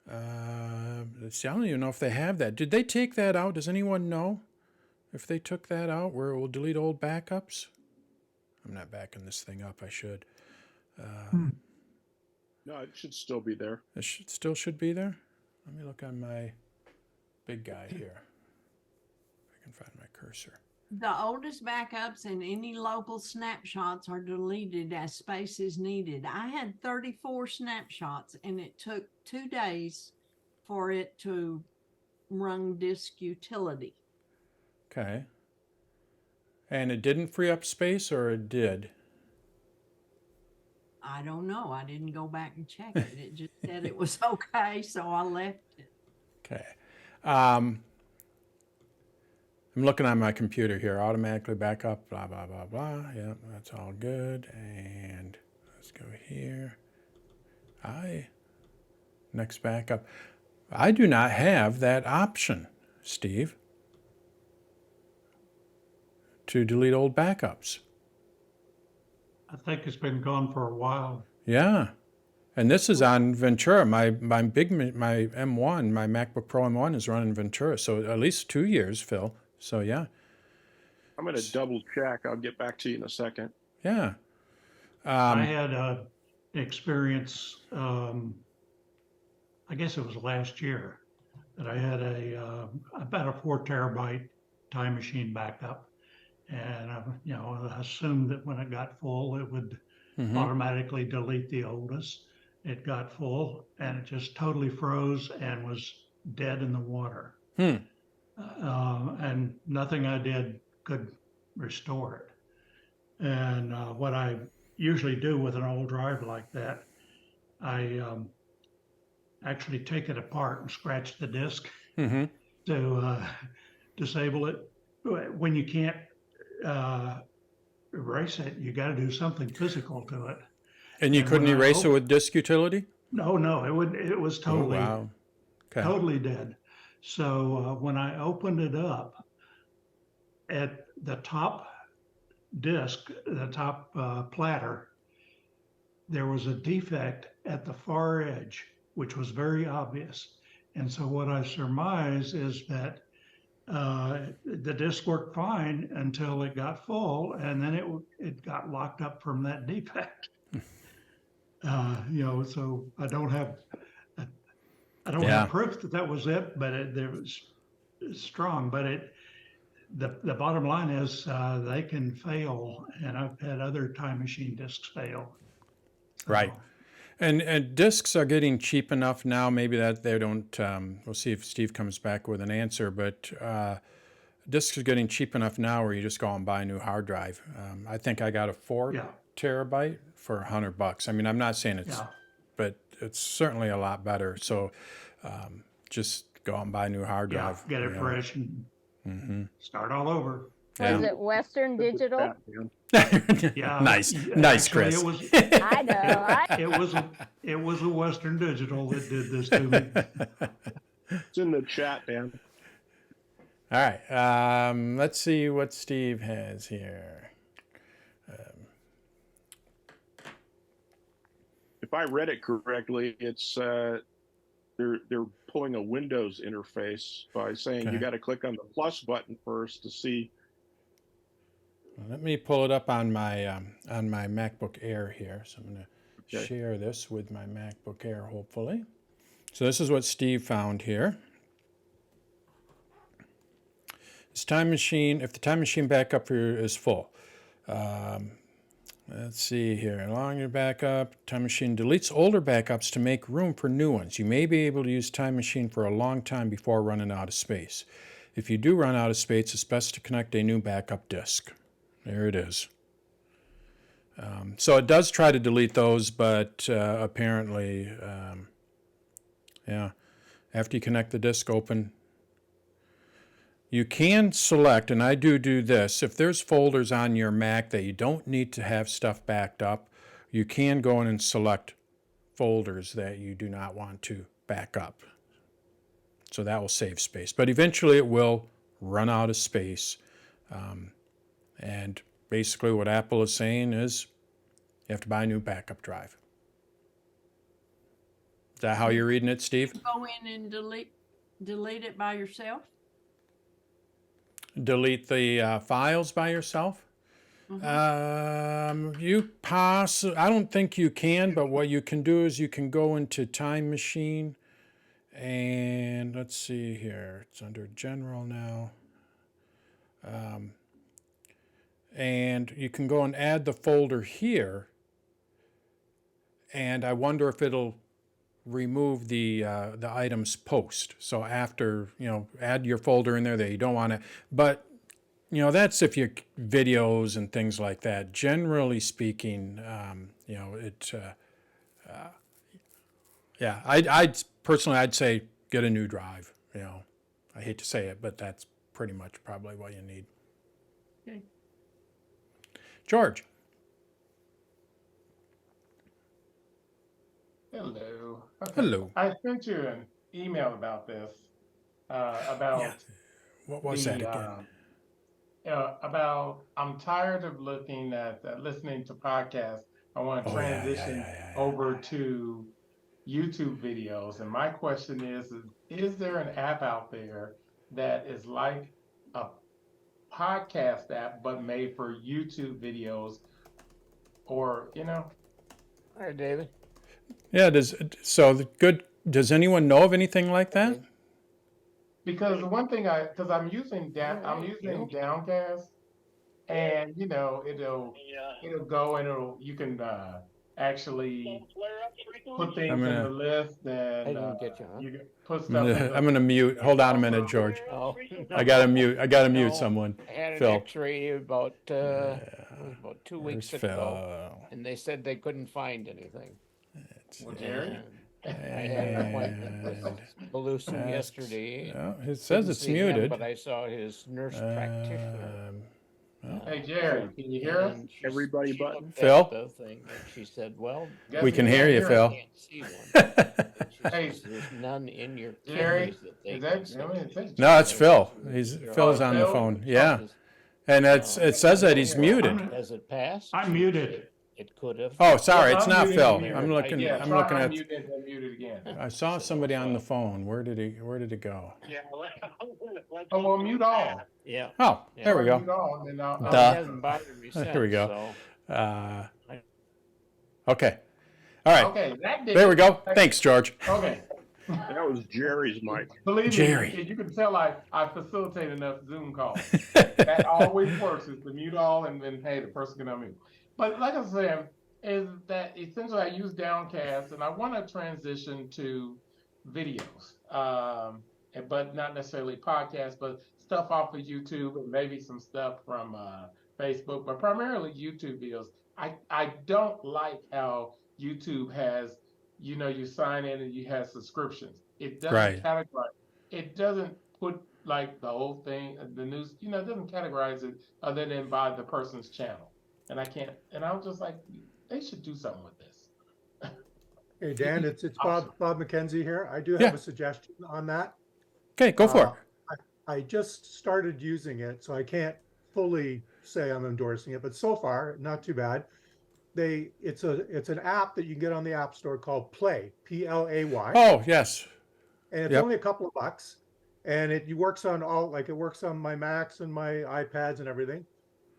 Let's see, I don't even know if they have that. Did they take that out? Does anyone know if they took that out where it will delete old backups? I'm not backing this thing up, I should. No, it should still be there. It still should be there? Let me look on my big guy here. If I can find my cursor. The oldest backups and any local snapshots are deleted as space is needed. I had 34 snapshots and it took 2 days for it to run disk utility. Okay. And it didn't free up space, or it did? I don't know. I didn't go back and check it. It just said it was okay, so I left it. Okay. I'm looking on my computer here. Automatically back up, blah, blah, blah, blah. Yep, that's all good. And let's go here. Next backup. I do not have that option, Steve, to delete old backups. I think it's been gone for a while. Yeah. And this is on Ventura. My M1, my MacBook Pro M1 is running Ventura. So at least 2 years, Phil. So yeah. I'm going to double check. I'll get back to you in a second. Yeah. I had a experience, I guess it was last year, that I had about a 4 terabyte time machine backup. And I assumed that when it got full, it would automatically delete the oldest. It got full and it just totally froze and was dead in the water. And nothing I did could restore it. And what I usually do with an old drive like that, I actually take it apart and scratch the disk to disable it. When you can't erase it, you got to do something physical to it. And you couldn't erase it with disk utility? No, it was totally, Okay. totally dead. So when I opened it up, at the top disk, the top platter, there was a defect at the far edge, which was very obvious. And so what I surmise is that the disk worked fine until it got full, and then it got locked up from that defect. So I don't have proof that was it, but there was strong. But the bottom line is they can fail, and I've had other time machine disks fail. So, Right. And discs are getting cheap enough now, maybe that they don't, we'll see if Steve comes back with an answer, but discs are getting cheap enough now where you just go and buy a new hard drive. I think I got a 4 terabyte for $100. I mean, I'm not saying it's, but it's certainly a lot better. So just go out and buy a new hard drive. Get it fresh and start all over. Was it Western Digital? Yeah. Nice, Actually, Chris. I know. It was a Western Digital that did this to me. It's in the chat, Dan. All right. Let's see what Steve has here. If I read it correctly, it's they're pulling a Windows interface by saying you Okay. got to click on the plus button first to see. Let me pull it up on my MacBook Air here. So I'm going to Okay. share this with my MacBook Air, hopefully. So this is what Steve found here. This time machine, if the time machine backup is full, let's see here. Along your backup, time machine deletes older backups to make room for new ones. You may be able to use time machine for a long time before running out of space. If you do run out of space, it's best to connect a new backup disk. There it is. So it does try to delete those, but apparently, yeah, after you connect the disk, open. You can select, and I do this, if there's folders on your Mac that you don't need to have stuff backed up, you can go in and select folders that you do not want to back up. So that will save space. But eventually it will run out of space. And basically what Apple is saying is you have to buy a new backup drive. Is that how you're reading it, Steve? Go in and delete it by yourself. Delete the files by yourself? I don't think you can, but what you can do is you can go into Time Machine and let's see here. It's under General now. And you can go and add the folder here. And I wonder if it'll remove the items post. So after, add your folder in there that you don't want to, but that's if your videos and things like that. Generally speaking, yeah, I'd personally, I'd say get a new drive. I hate to say it, but that's pretty much probably what you need. Okay. George. Hello. Okay. Hello. I sent you an email about this. About what was that again? About I'm tired of looking at listening to podcasts. I want to transition over to YouTube videos. And my question is there an app out there that is like a podcast app but made for YouTube videos? Or Hi, David. Yeah, does anyone know of anything like that? Because the one thing I'm using Downcast, and it'll go and you can actually put things in the list and you can put stuff. I'm gonna mute. Hold on a minute, George. Oh, I gotta mute someone. I had an Phil. X-ray about 2 weeks ago, and they said they couldn't find anything. Well, Jerry? I had an appointment with Beluson yesterday. It says it's muted. But I saw his nurse practitioner. Hey, Jerry, can you hear us? Everybody button. Phil? The thing, and she said, well, We can hear you, Phil. I can't see one. Hey, there's none in your Jerry, kidneys that they can No, it's Phil. Phil's on the phone. Yeah. And it says that he's muted. Has it passed? I'm muted. It could have. Oh, sorry, it's not Phil. Muted. I'm looking Yeah, at mute it and mute it again. I saw somebody on the phone. Where did it go? Yeah, oh, well, mute all. Yeah. Oh, there we Mute go. all, and I'll, It hasn't bothered me since, Here we go. So. Okay. All right. Okay, that did There we go. Thanks, George. Okay. That was Jerry's mic. Believe Jerry. me, you can tell I facilitate enough Zoom calls. That always works, is to mute all and then, hey, the person can unmute. But like I said, is that essentially I use Downcast and I want to transition to videos, but not necessarily podcasts, but stuff off of YouTube and maybe some stuff from Facebook, but primarily YouTube videos. I don't like how YouTube has, you sign in and you have subscriptions. It doesn't categorize. It doesn't put like the whole thing, the news, it doesn't categorize it other than by the person's channel. And I can't, and I was just like, they should do something with this. Hey, Dan, it's Bob McKenzie here. I do have a suggestion on that. Okay, go for it. I just started using it, so I can't fully say I'm endorsing it, but so far, not too bad. It's an app that you can get on the App Store called Play, Play. Oh, yes. And it's Yep. only a couple of bucks. And it works on it works on my Macs and my iPads and everything.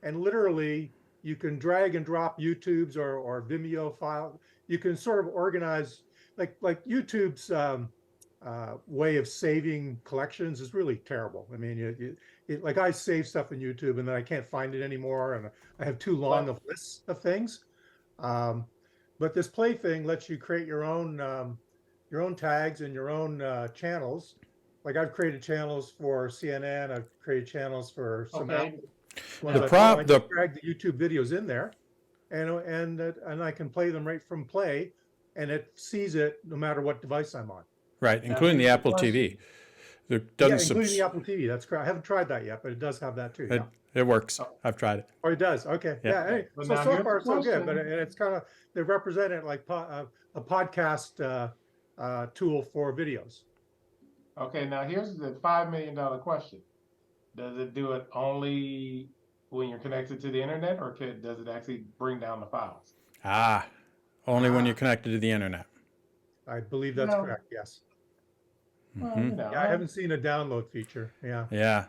And literally you can drag and drop YouTube's or Vimeo file. You can sort of organize like YouTube's way of saving collections is really terrible. I mean, like I save stuff in YouTube and then I can't find it anymore, and I have too long of lists of things. But this Play thing lets you create your own tags and your own channels. Like I've created channels for CNN. I've created channels for some Apple ones. I just drag the YouTube videos in there, and I can play them right from Play, and it sees it no matter what device I'm on. Right, including the Apple TV. Including the Apple TV. That's correct. I haven't tried that yet, but it does have that too. It works. I've tried it. Oh, it does. Okay. Yeah. Hey, so far so good, but it's kind of, they represent it like a podcast tool for videos. Okay, now here's the $5 million question. Does it do it only when you're connected to the internet, or does it actually bring down the files? Only when you're connected to the internet. I believe that's correct, yes. Mm-hmm. Yeah, I haven't seen a download feature. Yeah. Yeah.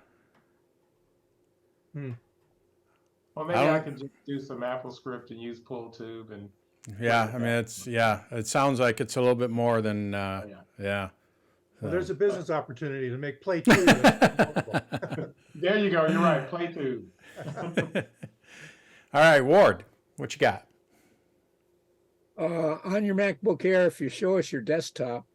Well, maybe I could just do some Apple script and use PullTube and. Yeah, I mean, it sounds like it's a little bit more than, yeah. Well, there's a business opportunity to make Play 2. There you go. You're right. Play 2. All right, Ward, what you got? On your MacBook Air, if you show us your desktop,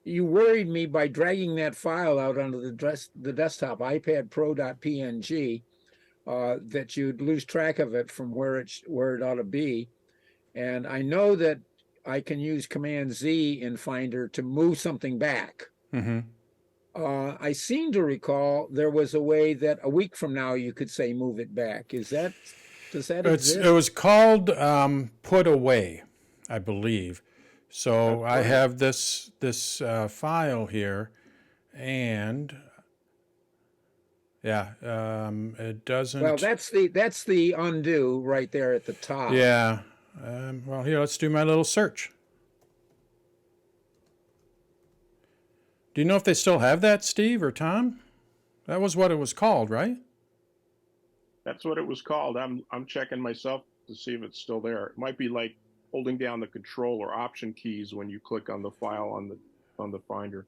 you worried me by dragging that file out onto the desktop, iPadPro.png, that you'd lose track of it from where it ought to be. And I know that I can use Command Z in Finder to move something back. Mm-hmm. I seem to recall there was a way that a week from now you could say move it back. Does that exist? It was called Put Away, I believe. So I have this file here, and it doesn't. Well, that's the undo right there at the top. Yeah. Well, here, let's do my little search. Do you know if they still have that, Steve or Tom? That was what it was called, right? That's what it was called. I'm checking myself to see if it's still there. It might be like holding down the Control or Option keys when you click on the file on the Finder.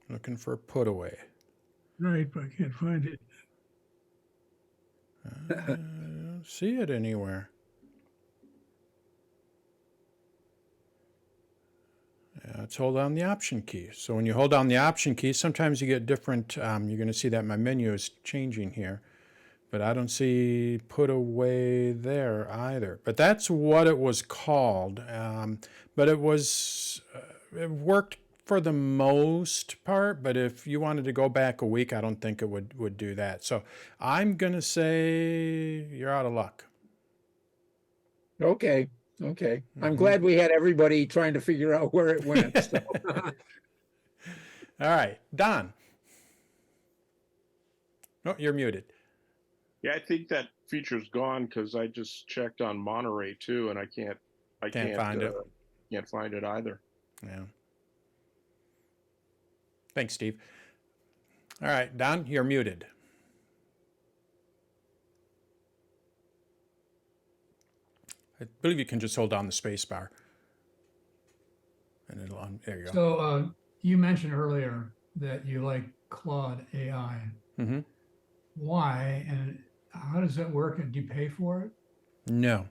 Looking for Put Away. Right, but I can't find it. I don't see it anywhere. Let's hold down the Option key. So when you hold down the Option key, sometimes you get different, you're going to see that my menu is changing here. But I don't see Put Away there either. But that's what it was called. But it worked for the most part, but if you wanted to go back a week, I don't think it would do that. So I'm going to say you're out of luck. Okay. I'm glad we had everybody trying to figure out where it went. So. All right, Don. Oh, you're muted. Yeah, I think that feature's gone because I just checked on Monterey too, and I can't find it. Can't find it either. Yeah. Thanks, Steve. All right, Don, you're muted. I believe you can just hold down the space bar. And there you go. So you mentioned earlier that you like Claude.ai. Mm-hmm. Why, and how does that work, and do you pay for it? No.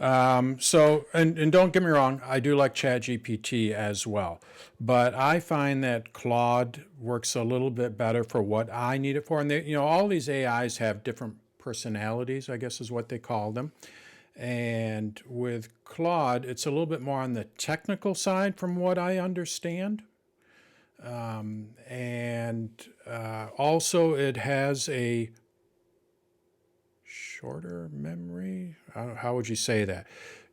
So don't get me wrong, I do like ChatGPT as well, but I find that Claude works a little bit better for what I need it for. And all these AIs have different personalities, I guess is what they call them. And with Claude, it's a little bit more on the technical side from what I understand. Also it has a shorter memory. How would you say that?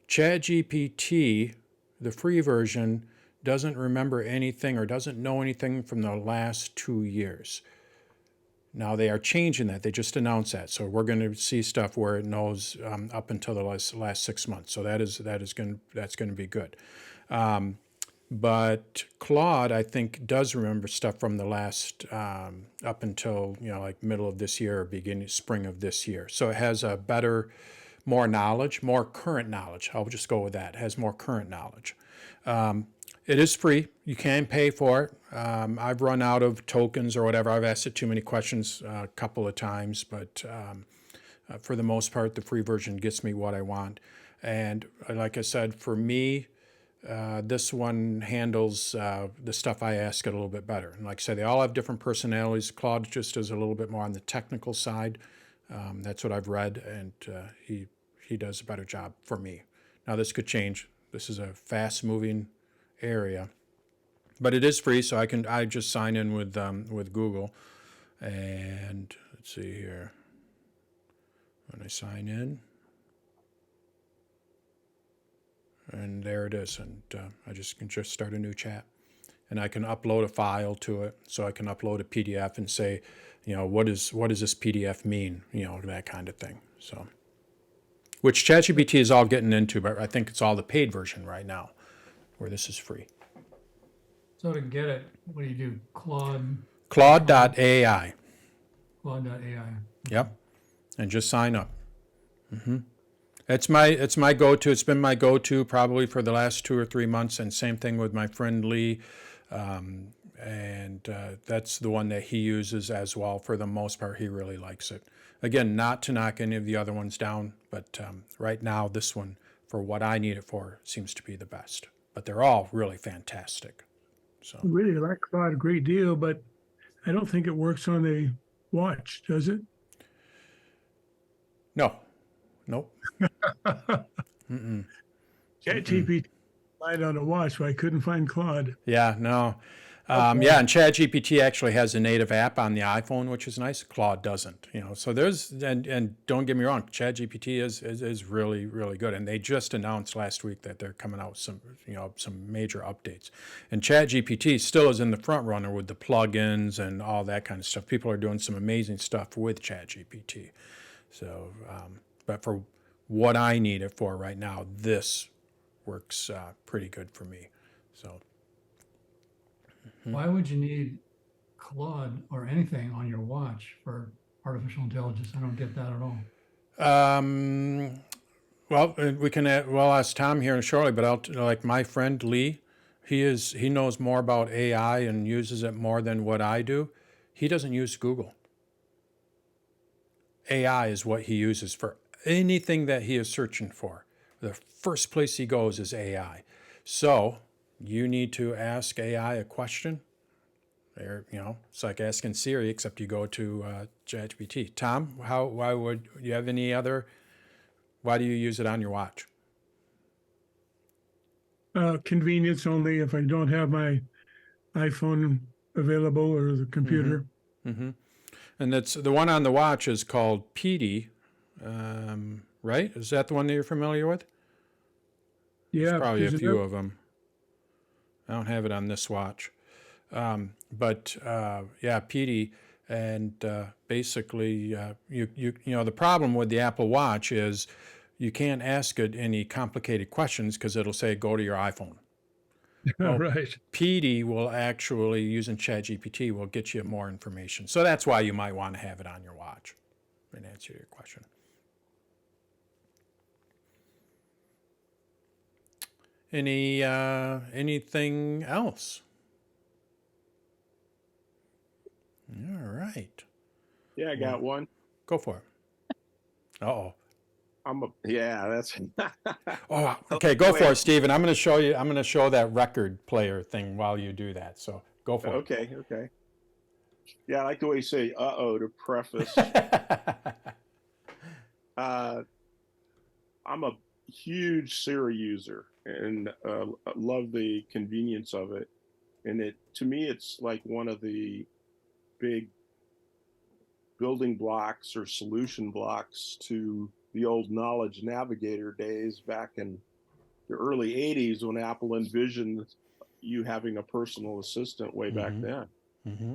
ChatGPT, the free version, doesn't remember anything or doesn't know anything from the last 2 years. Now they are changing that. They just announced that, so we're going to see stuff where it knows up until the last 6 months. So that's going to be good. But Claude, I think, does remember stuff from the last up until like middle of this year or beginning spring of this year. So it has a better, more knowledge, more current knowledge. I'll just go with that. It has more current knowledge. It is free. You can pay for it. I've run out of tokens or whatever. I've asked it too many questions a couple of times, but for the most part, the free version gets me what I want. And like I said, for me, this one handles the stuff I ask it a little bit better. And like I said, they all have different personalities. Claude just is a little bit more on the technical side. That's what I've read, and he does a better job for me. Now this could change. This is a fast-moving area, but it is free, so I just sign in with Google, and let's see here. When I sign in, and there it is, and I can just start a new chat, and I can upload a file to it. So I can upload a PDF and say, what does this PDF mean? That kind of thing. So, which ChatGPT is all getting into, but I think it's all the paid version right now, where this is free. So to get it, what do you do? Claude.ai. Claude.ai. Claude.ai. Yep, and just sign up. It's my go-to. It's been my go-to probably for the last 2 or 3 months, and same thing with my friend Lee, and that's the one that he uses as well. For the most part, he really likes it. Again, not to knock any of the other ones down, but right now this one, for what I need it for, seems to be the best. But they're all really fantastic. So I really like Claude a great deal, but I don't think it works on a watch, does it? no, nope. ChatGPT relied on a watch, but I couldn't find Claude. Yeah, no. Yeah, and ChatGPT actually has a native app on the iPhone, which is nice. Claude doesn't, So there's, and don't get me wrong, ChatGPT is really, really good. And they just announced last week that they're coming out with some major updates. And ChatGPT still is in the front runner with the plugins and all that kind of stuff. People are doing some amazing stuff with ChatGPT. So, but for what I need it for right now, this works pretty good for me. So. Why would you need Claude or anything on your watch for artificial intelligence? I don't get that at all. Well, we can ask Tom here shortly, but like my friend Lee, he knows more about AI and uses it more than what I do. He doesn't use Google. AI is what he uses for anything that he is searching for. The first place he goes is AI. So you need to ask AI a question. It's like asking Siri, except you go to ChatGPT. Tom, why would you have any other? Why do you use it on your watch? Convenience only if I don't have my iPhone available or the computer. And that's the one on the watch is called PD, right? Is that the one that you're familiar with? Yeah, there's probably a few of them. I don't have it on this watch, but yeah, PD, and basically, the problem with the Apple Watch is you can't ask it any complicated questions because it'll say go to your iPhone. Well, right. PD will actually, using ChatGPT, will get you more information. So that's why you might want to have it on your watch. And answer your question. Anything else? All right. Yeah, I got one. Go for it. Uh-oh. That's. Oh, okay. Go for it, Stephen. I'm going to show you. I'm going to show that record player thing while you do that. So go for it. Okay. Yeah, I like the way you say "uh-oh" to preface. I'm a huge Siri user and love the convenience of it. And to me, it's like one of the big building blocks or solution blocks to the old Knowledge Navigator days back in the early 80s when Apple envisioned you having a personal assistant way back then. Mm-hmm.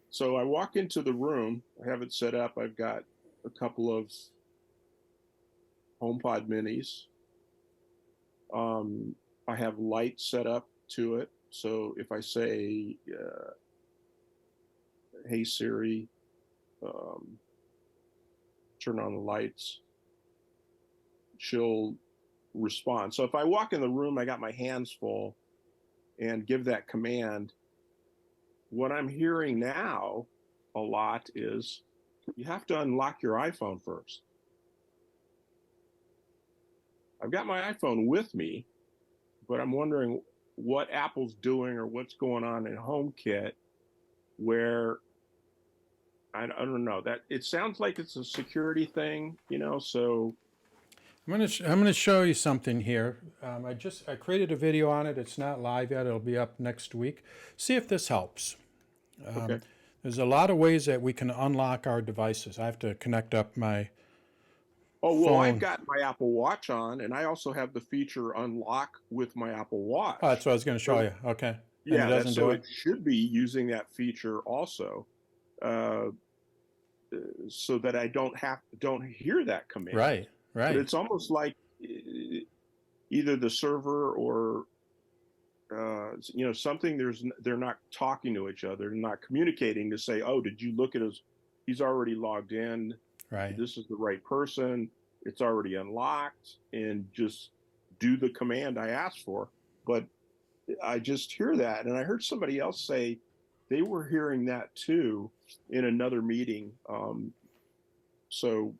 So I walk into the room, I have it set up. I've got a couple of HomePod minis. I have lights set up to it. So if I say, hey Siri, turn on the lights, she'll respond. So if I walk in the room, I got my hands full and give that command, what I'm hearing now a lot is you have to unlock your iPhone first. I've got my iPhone with me, but I'm wondering what Apple's doing or what's going on in HomeKit where I don't know that it sounds like it's a security thing, you know, so I'm gonna show you something here. I created a video on it. It's not live yet. It'll be up next week. See if this helps. okay. There's a lot of ways that we can unlock our devices. I have to connect up my Oh, well, phone. I've got my Apple Watch on, and I also have the feature unlock with my Apple Watch. Oh, that's what I was going to show you. Okay. And Yeah, it doesn't so do it should be using that feature also, so that I don't hear that command. Right. But Right. it's almost like either the server or you know, something. They're not talking to each other, they're not communicating to say, oh, did you look at his? He's already logged in. Right. This is the right person. It's already unlocked, and just do the command I asked for. But I just hear that, and I heard somebody else say they were hearing that too in another meeting. So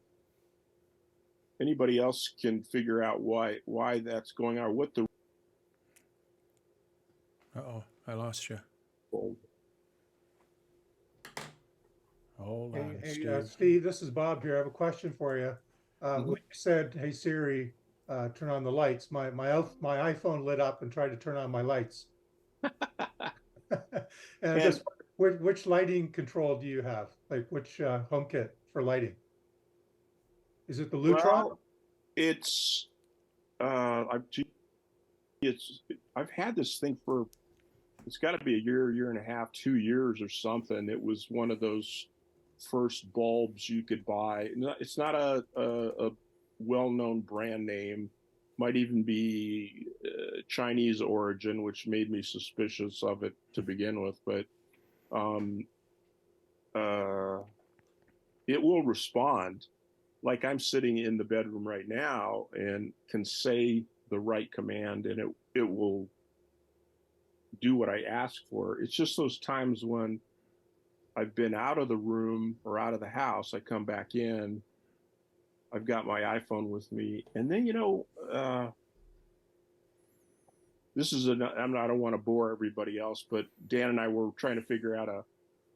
anybody else can figure out why that's going on, what the Uh-oh, I lost you. Hold on, Hey, Steve. Steve, this is Bob here. I have a question for you. When you said, "Hey Siri, turn on the lights," my iPhone lit up and tried to turn on my lights. And I just which lighting control do you have? Like which HomeKit for lighting? Is it the Lutron? Well, it's I've had this thing for, it's got to be a year and a half, 2 years or something. It was one of those first bulbs you could buy. It's not a well-known brand name. Might even be Chinese origin, which made me suspicious of it to begin with. But it will respond. Like I'm sitting in the bedroom right now and can say the right command, and it will do what I ask for. It's just those times when I've been out of the room or out of the house, I come back in, I've got my iPhone with me, and then, you know, I don't want to bore everybody else, but Dan and I were trying to figure out a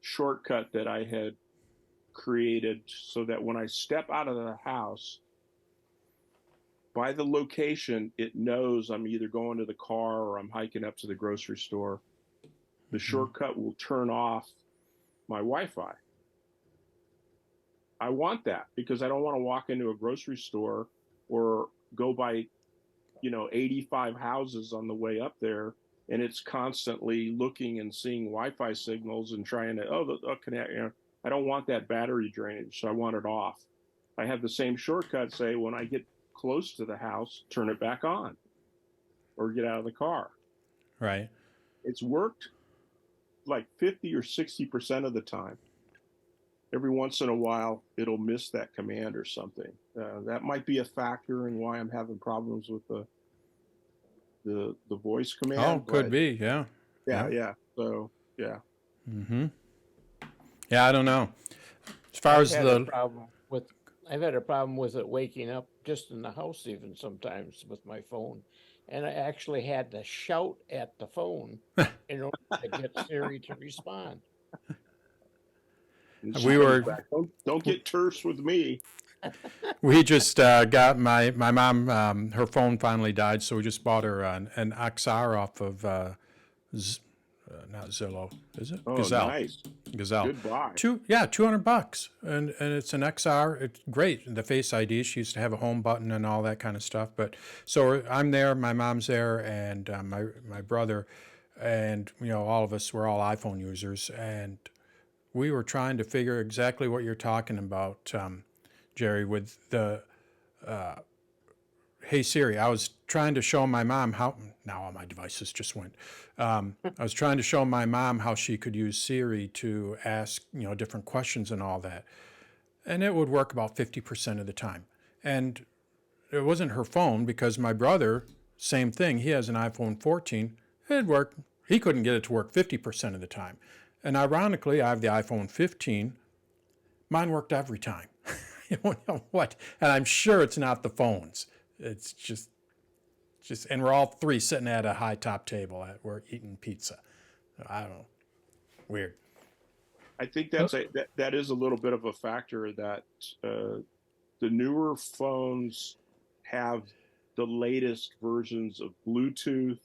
shortcut that I had created so that when I step out of the house, by the location, it knows I'm either going to the car or I'm hiking up to the grocery store. The shortcut will turn off my Wi-Fi. I want that because I don't want to walk into a grocery store or go by, 85 houses on the way up there, and it's constantly looking and seeing Wi-Fi signals and trying to, connect. I don't want that battery drainage, so I want it off. I have the same shortcut say when I get close to the house, turn it back on or get out of the car. Right. It's worked like 50 or 60% of the time. Every once in a while, it'll miss that command or something. That might be a factor in why I'm having problems with the voice command. Oh, could be, yeah. Yeah. So, yeah. Mm-hmm. Yeah, I don't know. As far as I've had a problem with it waking up just in the house even sometimes with my phone. And I actually had to shout at the phone in order to get Siri to respond. Don't get terse with me. We just got my mom, her phone finally died, so we just bought her an XR off of not Zillow, is it? Oh, Gazelle. nice. Gazelle. Good buy. $200, and it's an XR. It's great. The Face ID. She used to have a home button and all that kind of stuff. But so I'm there, my mom's there, and my brother, and all of us were all iPhone users, and we were trying to figure exactly what you're talking about, Jerry, with the. Hey Siri, I was trying to show my mom how, now all my devices just went. I was trying to show my mom how she could use Siri to ask, different questions and all that. And it would work about 50% of the time. And it wasn't her phone, because my brother, same thing, he has an iPhone 14. It'd work. He couldn't get it to work 50% of the time. And ironically, I have the iPhone 15. Mine worked every time. You know what? And I'm sure it's not the phones. It's just, and we're all three sitting at a high top table. We're eating pizza. I don't know. Weird. I think that is a little bit of a factor that the newer phones have the latest versions of Bluetooth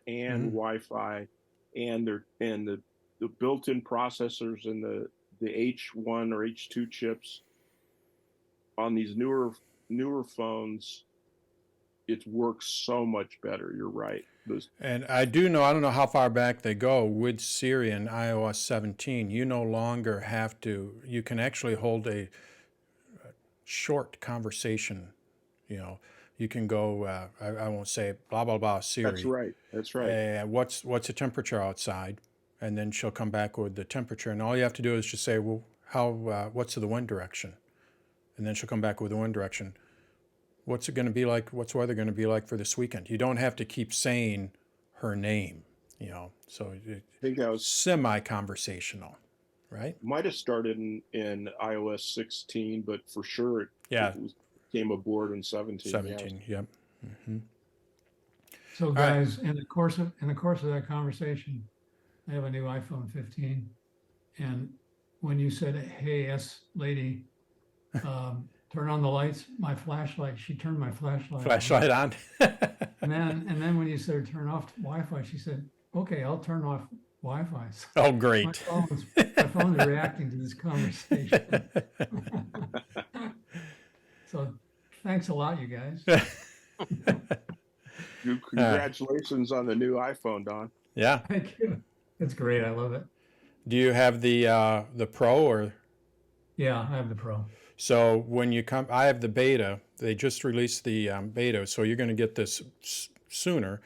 and Wi-Fi, and the built-in processors and the H1 or H2 chips on these newer phones. It works so much better. You're right. And I don't know how far back they go with Siri and iOS 17. You no longer have to, you can actually hold a short conversation. You can go, I won't say blah, blah, blah, Siri. That's right. What's the temperature outside? And then she'll come back with the temperature. And all you have to do is just say, well, what's the wind direction? And then she'll come back with the wind direction. What's it going to be like? What's weather going to be like for this weekend? You don't have to keep saying her name, so I think that was semi-conversational, right? Might have started in iOS 16, but for sure it came aboard in 17. 17, yep. Mm-hmm. So guys, in the course of that conversation, I have a new iPhone 15, and when you said, "Hey, lady," turn on the lights, she turned my flashlight on. and then when you said turn off Wi-Fi, she said, "Okay, I'll turn off Wi-Fi." So oh, great. My phone's reacting to this conversation. So thanks a lot, you guys. Congratulations on the new iPhone, Don. Yeah. Thank you. It's great. I love it. Do you have the Pro or? Yeah, I have the Pro. So when you come, I have the beta. They just released the beta, so you're going to get this sooner.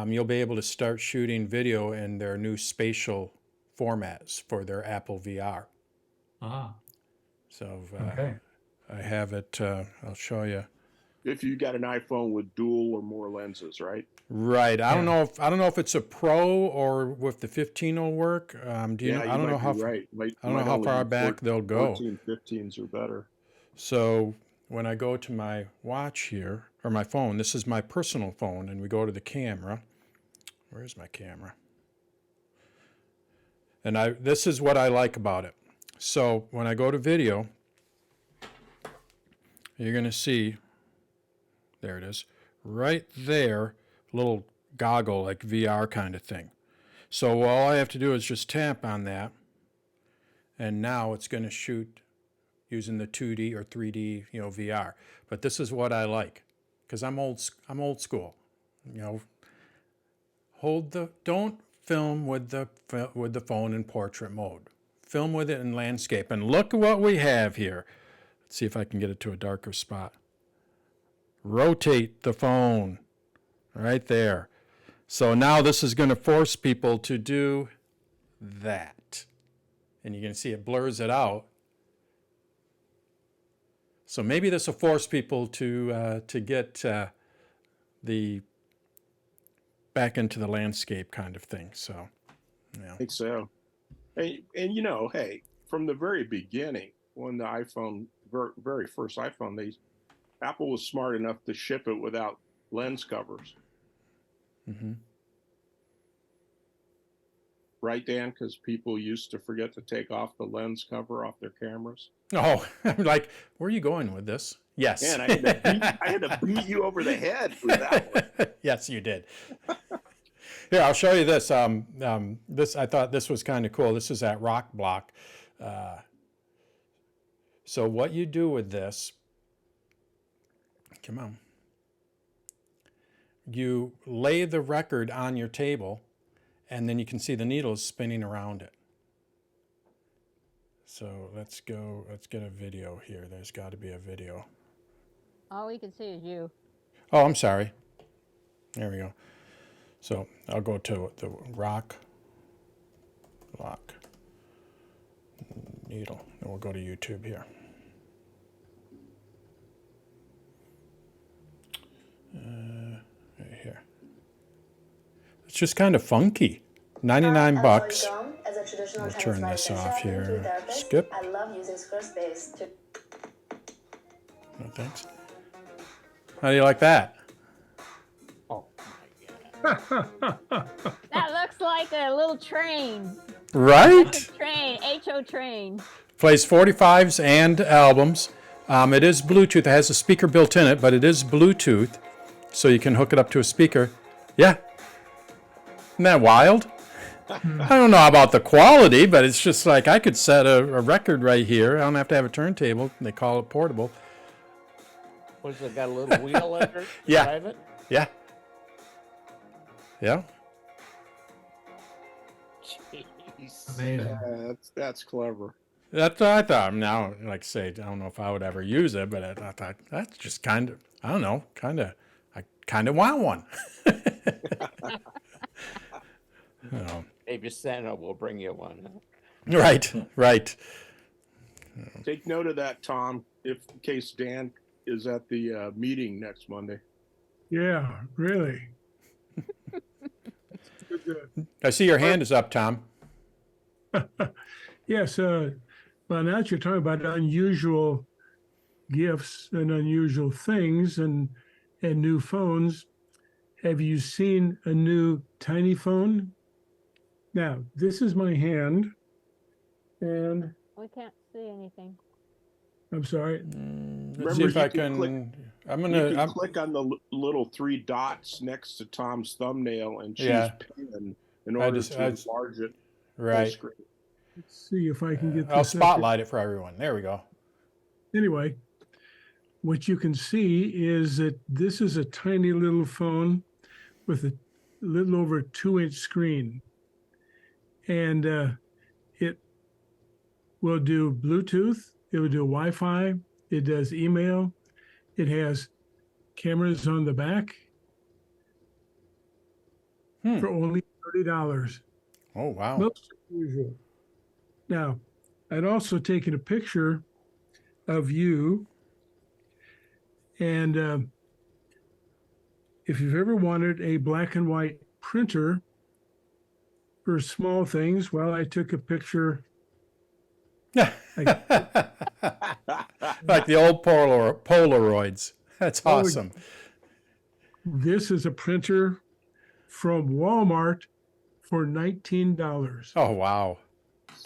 You'll be able to start shooting video in their new Spatial formats for their Apple VR. Ah. So okay. I have it. I'll show you. If you got an iPhone with dual or more lenses, right? Right. I don't know if it's a Pro or if the 15 will work. Do you know? I don't know how. Right. I don't know how far back they'll go. 14, 15s are better. So when I go to my watch here, or my phone, this is my personal phone, and we go to the camera. Where's my camera? And this is what I like about it. So when I go to video, you're going to see, there it is, right there, little goggle, like VR kind of thing. So all I have to do is just tap on that, and now it's going to shoot using the 2D or 3D, VR. But this is what I like, because I'm old school. Don't film with the phone in portrait mode. Film with it in landscape. And look at what we have here. Let's see if I can get it to a darker spot. Rotate the phone right there. So now this is going to force people to do that. And you can see it blurs it out. So maybe this will force people to get the back into the landscape kind of thing. So, yeah. I think so. And hey, from the very beginning, when the iPhone, very first iPhone, Apple was smart enough to ship it without lens covers. Mm-hmm. Right, Dan? Because people used to forget to take off the lens cover off their cameras. Oh, I'm like, where are you going with this? Yes. Man, I had to beat you over the head with that one. Yes, you did. Here, I'll show you this. I thought this was kind of cool. This is at RokBlok. So what you do with this, come on, you lay the record on your table, and then you can see the needles spinning around it. So let's get a video here. There's got to be a video. All we can see is you. Oh, I'm sorry. There we go. So I'll go to the RokBlok needle, and we'll go to YouTube here. Right here. It's just kind of funky. 99 bucks. We'll turn this off here. Skip. I love using Squarespace to... No thanks. How do you like that? Oh That looks like a little train. Right? Train, HO train. Plays 45s and albums. It is Bluetooth. It has a speaker built in it, but it is Bluetooth, so you can hook it up to a speaker. Yeah. Isn't that wild? I don't know about the quality, but it's just like I could set a record right here. I don't have to have a turntable. They call it portable. Was it got a little wheel under it to Yeah. drive it? Yeah. Yeah. Jeez. Amazing. That's clever. That's what I thought. Now, like I say, I don't know if I would ever use it, but I thought that's just kind of, I don't know, I kind of want one. Oh. Maybe Santa will bring you one. Right, right. Take note of that, Tom, in case Dan is at the meeting next Monday. Yeah, really. I see your hand is up, Tom. Yes, well, now that you're talking about unusual gifts and unusual things and new phones, have you seen a new tiny phone? Now, this is my hand, and We can't see anything. I'm sorry. Let's see if you I can click- can. You can click on the little three dots next to Tom's thumbnail and choose Yeah. pen in order to enlarge it. Right. full screen. Let's see if I can get I'll this up spotlight it for everyone. There we go. here. Anyway, what you can see is that this is a tiny little phone with a little over 2-inch screen. And it will do Bluetooth, it will do Wi-Fi, it does email, it has cameras on the back for only $30. Oh, wow. Most unusual. Now, I'd also taken a picture of you, and if you've ever wanted a black and white printer for small things, well, I took a picture. Like the old Polaroids. That's awesome. This is a printer from Walmart for $19. Oh, wow.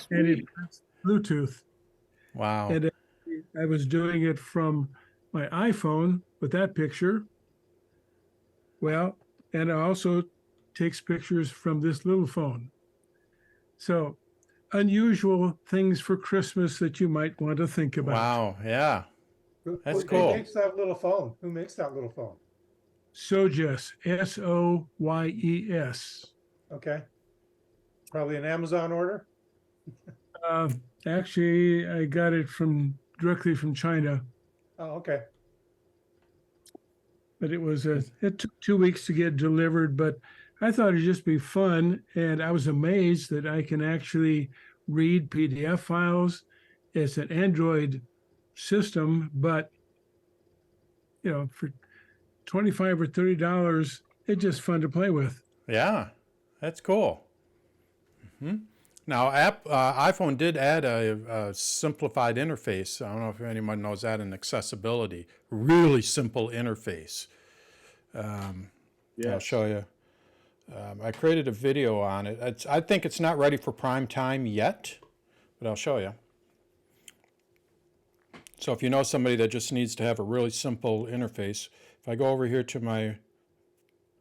And it has Bluetooth. Wow. And I was doing it from my iPhone with that picture. Well, and it also takes pictures from this little phone. So unusual things for Christmas that you might want to think about. Wow. Yeah. That's Who cool. makes that little phone? Who makes that little phone? Soyes, Soyes. Okay. Probably an Amazon order. Actually, I got it directly from China, Oh, okay. but it took 2 weeks to get delivered. But I thought it'd just be fun, and I was amazed that I can actually read PDF files. It's an Android system, but for $25 or $30, it's just fun to play with. Yeah. That's cool. Now, iPhone did add a simplified interface. I don't know if anyone knows that in accessibility. Really simple interface. I'll show you. I created a video on it. I think it's not ready for prime time yet, but I'll show you. So if you know somebody that just needs to have a really simple interface, if I go over here to my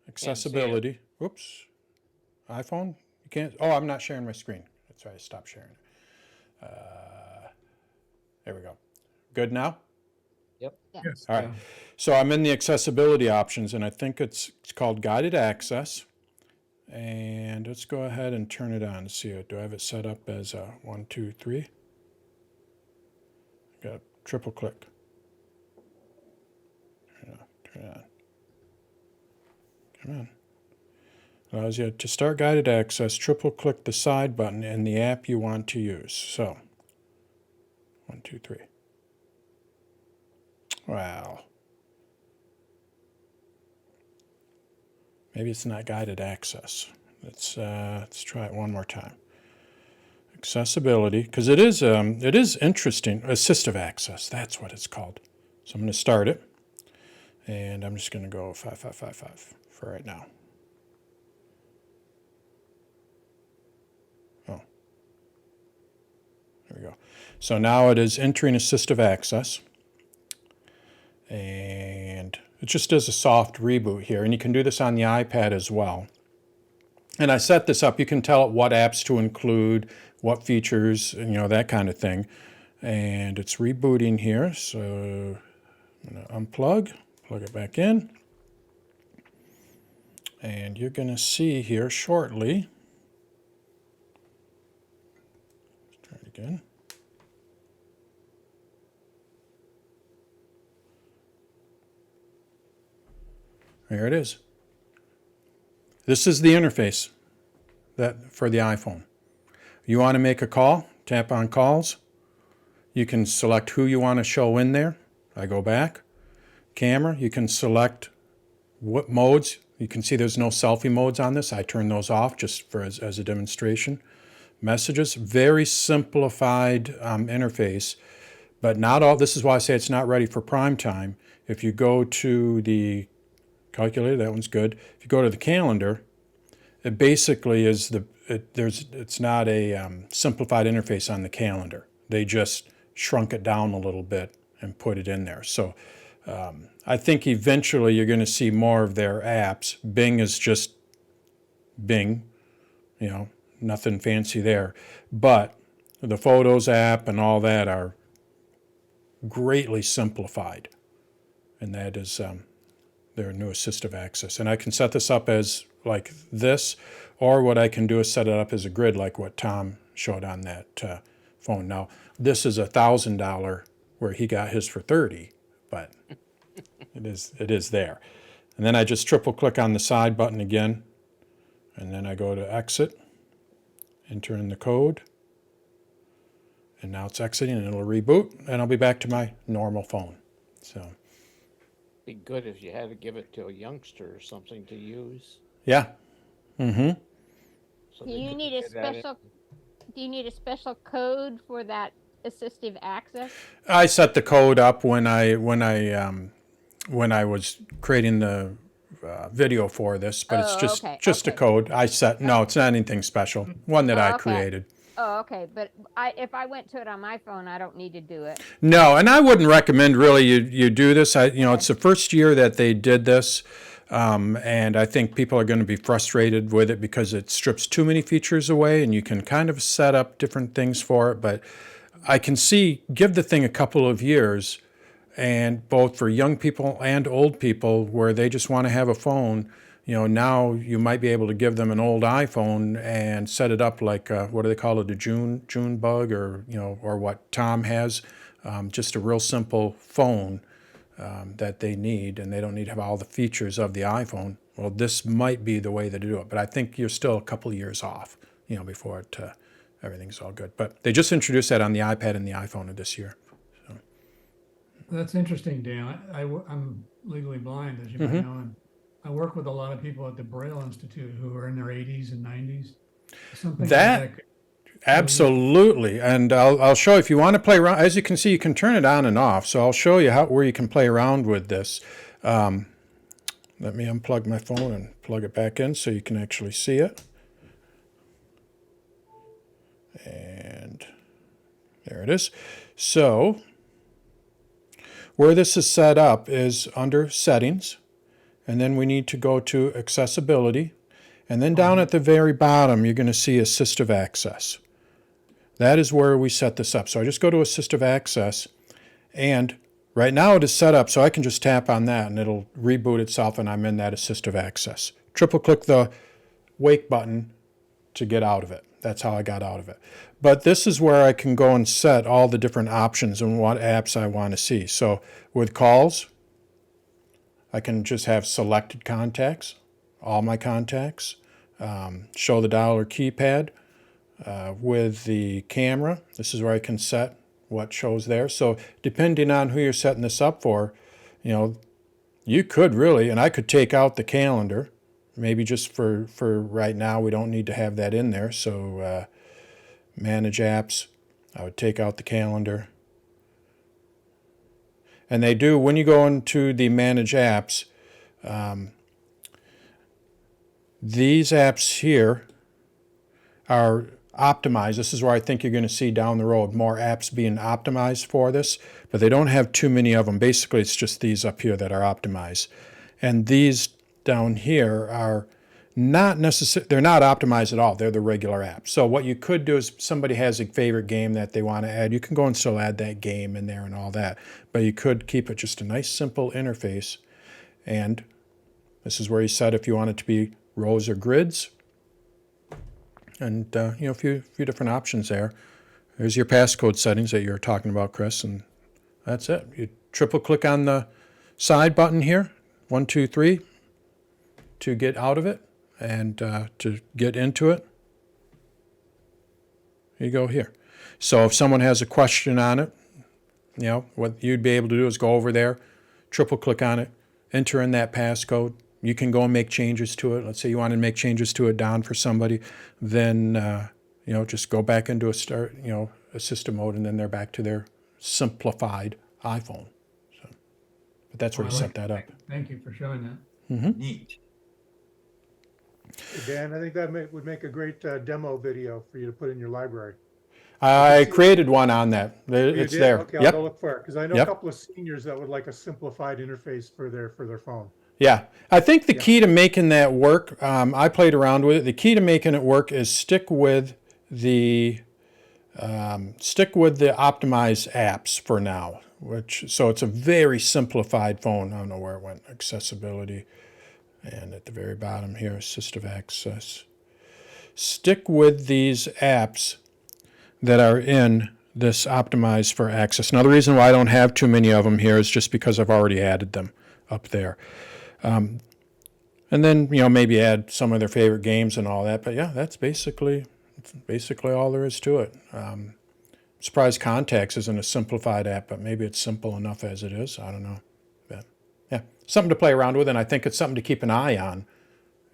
accessibility, whoops, iPhone? You can't, oh, I'm not sharing my screen. That's right, I stopped sharing. There we go. Good now? Yep. Yes. All right. So I'm in the accessibility options, and I think it's called guided access. And let's go ahead and turn it on. See it. Do I have it set up as a 1, 2, 3? Got to triple click. Turn it on. Come on. Allows you to start guided access. Triple click the side button in the app you want to use. So 1, 2, 3. Wow. Maybe it's not guided access. Let's try it one more time. Accessibility, because it is interesting. Assistive access, that's what it's called. So I'm going to start it, and I'm just going to go 5555 for right now. Oh, there we go. So now it is entering assistive access, and it just does a soft reboot here, and you can do this on the iPad as well. And I set this up. You can tell it what apps to include, what features, you know, that kind of thing. And it's rebooting here. So I'm going to unplug, plug it back in. And you're going to see here shortly. Let's try it again. There it is. This is the interface for the iPhone. You want to make a call, tap on calls. You can select who you want to show in there. I go back. Camera, you can select what modes. You can see there's no selfie modes on this. I turn those off just for as a demonstration. Messages, very simplified interface, but not all. This is why I say it's not ready for prime time. If you go to the calculator, that one's good. If you go to the calendar, it basically is it's not a simplified interface on the calendar. They just shrunk it down a little bit and put it in there. So I think eventually you're going to see more of their apps. Bing is just Bing, you know, nothing fancy there. But the Photos app and all that are greatly simplified, and that is their new assistive access. And I can set this up as like this, or what I can do is set it up as a grid like what Tom showed on that phone. Now, this is $1,000 where he got his for 30, but it is there. And then I just triple click on the side button again, and then I go to exit, enter in the code, and now it's exiting and it'll reboot, and I'll be back to my normal phone. So Be good if you had to give it to a youngster or something to use. yeah. Mm-hmm. So Do they you could need a get at it. special? Do you need a special code for that assistive access? I set the code up when I was creating the video for this, but it's just a code I set. No, it's not anything special. One that I created. Oh, okay. But if I went to it on my phone, I don't need to do it. No, and I wouldn't recommend really you do this. It's the first year that they did this, and I think people are going to be frustrated with it because it strips too many features away, and you can kind of set up different things for it. But I can see, give the thing a couple of years, and both for young people and old people where they just want to have a phone. Now you might be able to give them an old iPhone and set it up like, what do they call it, a June bug, or what Tom has, just a real simple phone that they need, and they don't need to have all the features of the iPhone. Well, this might be the way to do it, but I think you're still a couple of years off, before everything's all good. But they just introduced that on the iPad and the iPhone of this year. So. That's interesting, Dan. I'm legally blind, as you might know, and I work with a lot of people at the Braille Institute who are in their 80s and 90s. Something that absolutely, and I'll show you if you want to play around. As you can see, you can turn it on and off. So I'll show you where you can play around with this. Let me unplug my phone and plug it back in so you can actually see it. And there it is. So where this is set up is under Settings. And then we need to go to Accessibility. And then down at the very bottom, you're going to see Assistive Access. That is where we set this up. So I just go to Assistive Access, and right now it is set up so I can just tap on that and it'll reboot itself and I'm in that Assistive Access. Triple click the wake button to get out of it. That's how I got out of it. But this is where I can go and set all the different options and what apps I want to see. So with calls, I can just have selected contacts, all my contacts, show the dollar keypad. With the camera, this is where I can set what shows there. So depending on who you're setting this up for, you know, you could really, and I could take out the calendar, maybe just for right now, we don't need to have that in there. So manage apps, I would take out the calendar. And they do, when you go into the manage apps, these apps here are optimized. This is where I think you're going to see down the road more apps being optimized for this, but they don't have too many of them. Basically, it's just these up here that are optimized. And these down here are not necessarily, they're not optimized at all. They're the regular apps. So what you could do is somebody has a favorite game that they want to add. You can go and still add that game in there and all that, but you could keep it just a nice simple interface. And this is where you set if you want it to be rows or grids. And you know, a few different options there. There's your passcode settings that you were talking about, Chris, and that's it. You triple click on the side button here, 1, 2, 3, to get out of it and to get into it. You go here. So if someone has a question on it, you know, what you'd be able to do is go over there, triple click on it, enter in that passcode. You can go and make changes to it. Let's say you want to make changes to it down for somebody, then you know, just go back into assistive mode, and then they're back to their simplified iPhone. So, but that's where you set that up. Thank you for showing that. Mm-hmm. Neat. Dan, I think that would make a great demo video for you to put in your library. I created one on that. It's there. Okay, I'll go look for it because I know Yep. a couple of seniors that would like a simplified interface for their phone. Yeah, I think the key to making that work, I played around with it. The key to making it work is stick with the optimized apps for now. So it's a very simplified phone. I don't know where it went. Accessibility, and at the very bottom here, Assistive Access. Stick with these apps that are in this optimized for access. Now the reason why I don't have too many of them here is just because I've already added them up there. And then, you know, maybe add some of their favorite games and all that. But yeah, that's basically all there is to it. Surprised Contacts isn't a simplified app, but maybe it's simple enough as it is. I don't know. But yeah, something to play around with, and I think it's something to keep an eye on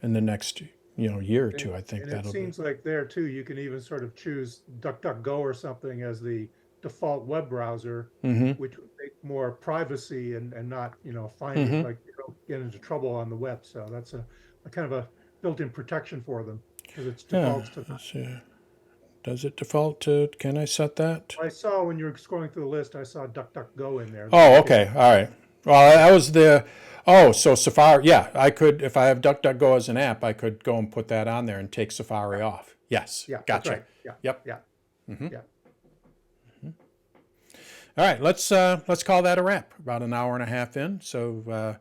in the next, you know, year or two. I think and that'll it seems like there too, you can even sort of choose DuckDuckGo or something as the default web browser, which would make more privacy and not, you know, find it like you don't get into trouble on the web. So that's a kind of a built-in protection for them because it's defaults to that. Does it default to, can I set that? I saw when you were scrolling through the list, I saw DuckDuckGo in there. Oh, okay. All right. Well, that was so Safari, yeah, I could, if I have DuckDuckGo as an app, I could go and put that on there and take Safari off. Yes. Yeah. Gotcha. Right. Yeah. Yep. Yeah. Yeah. All right, let's call that a wrap. About an hour and a half in. So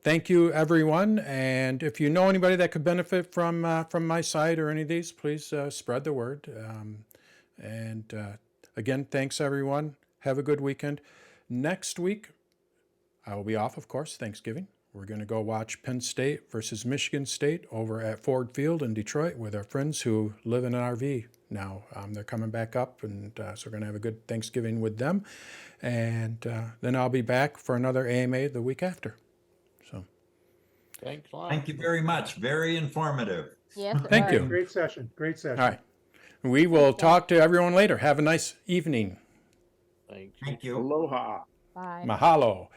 thank you, everyone. And if you know anybody that could benefit from my site or any of these, please spread the word. Again, thanks, everyone. Have a good weekend. Next week, I will be off, of course, Thanksgiving. We're going to go watch Penn State versus Michigan State over at Ford Field in Detroit with our friends who live in an RV now. They're coming back up, and so we're going to have a good Thanksgiving with them. And then I'll be back for another AMA the week after. So, thanks a lot. Thank you very much. Very informative. Yes. Thank you. Great session. Great session. All right. We will talk to everyone later. Have a nice evening. Thanks. Thank you. Aloha. Bye. Mahalo.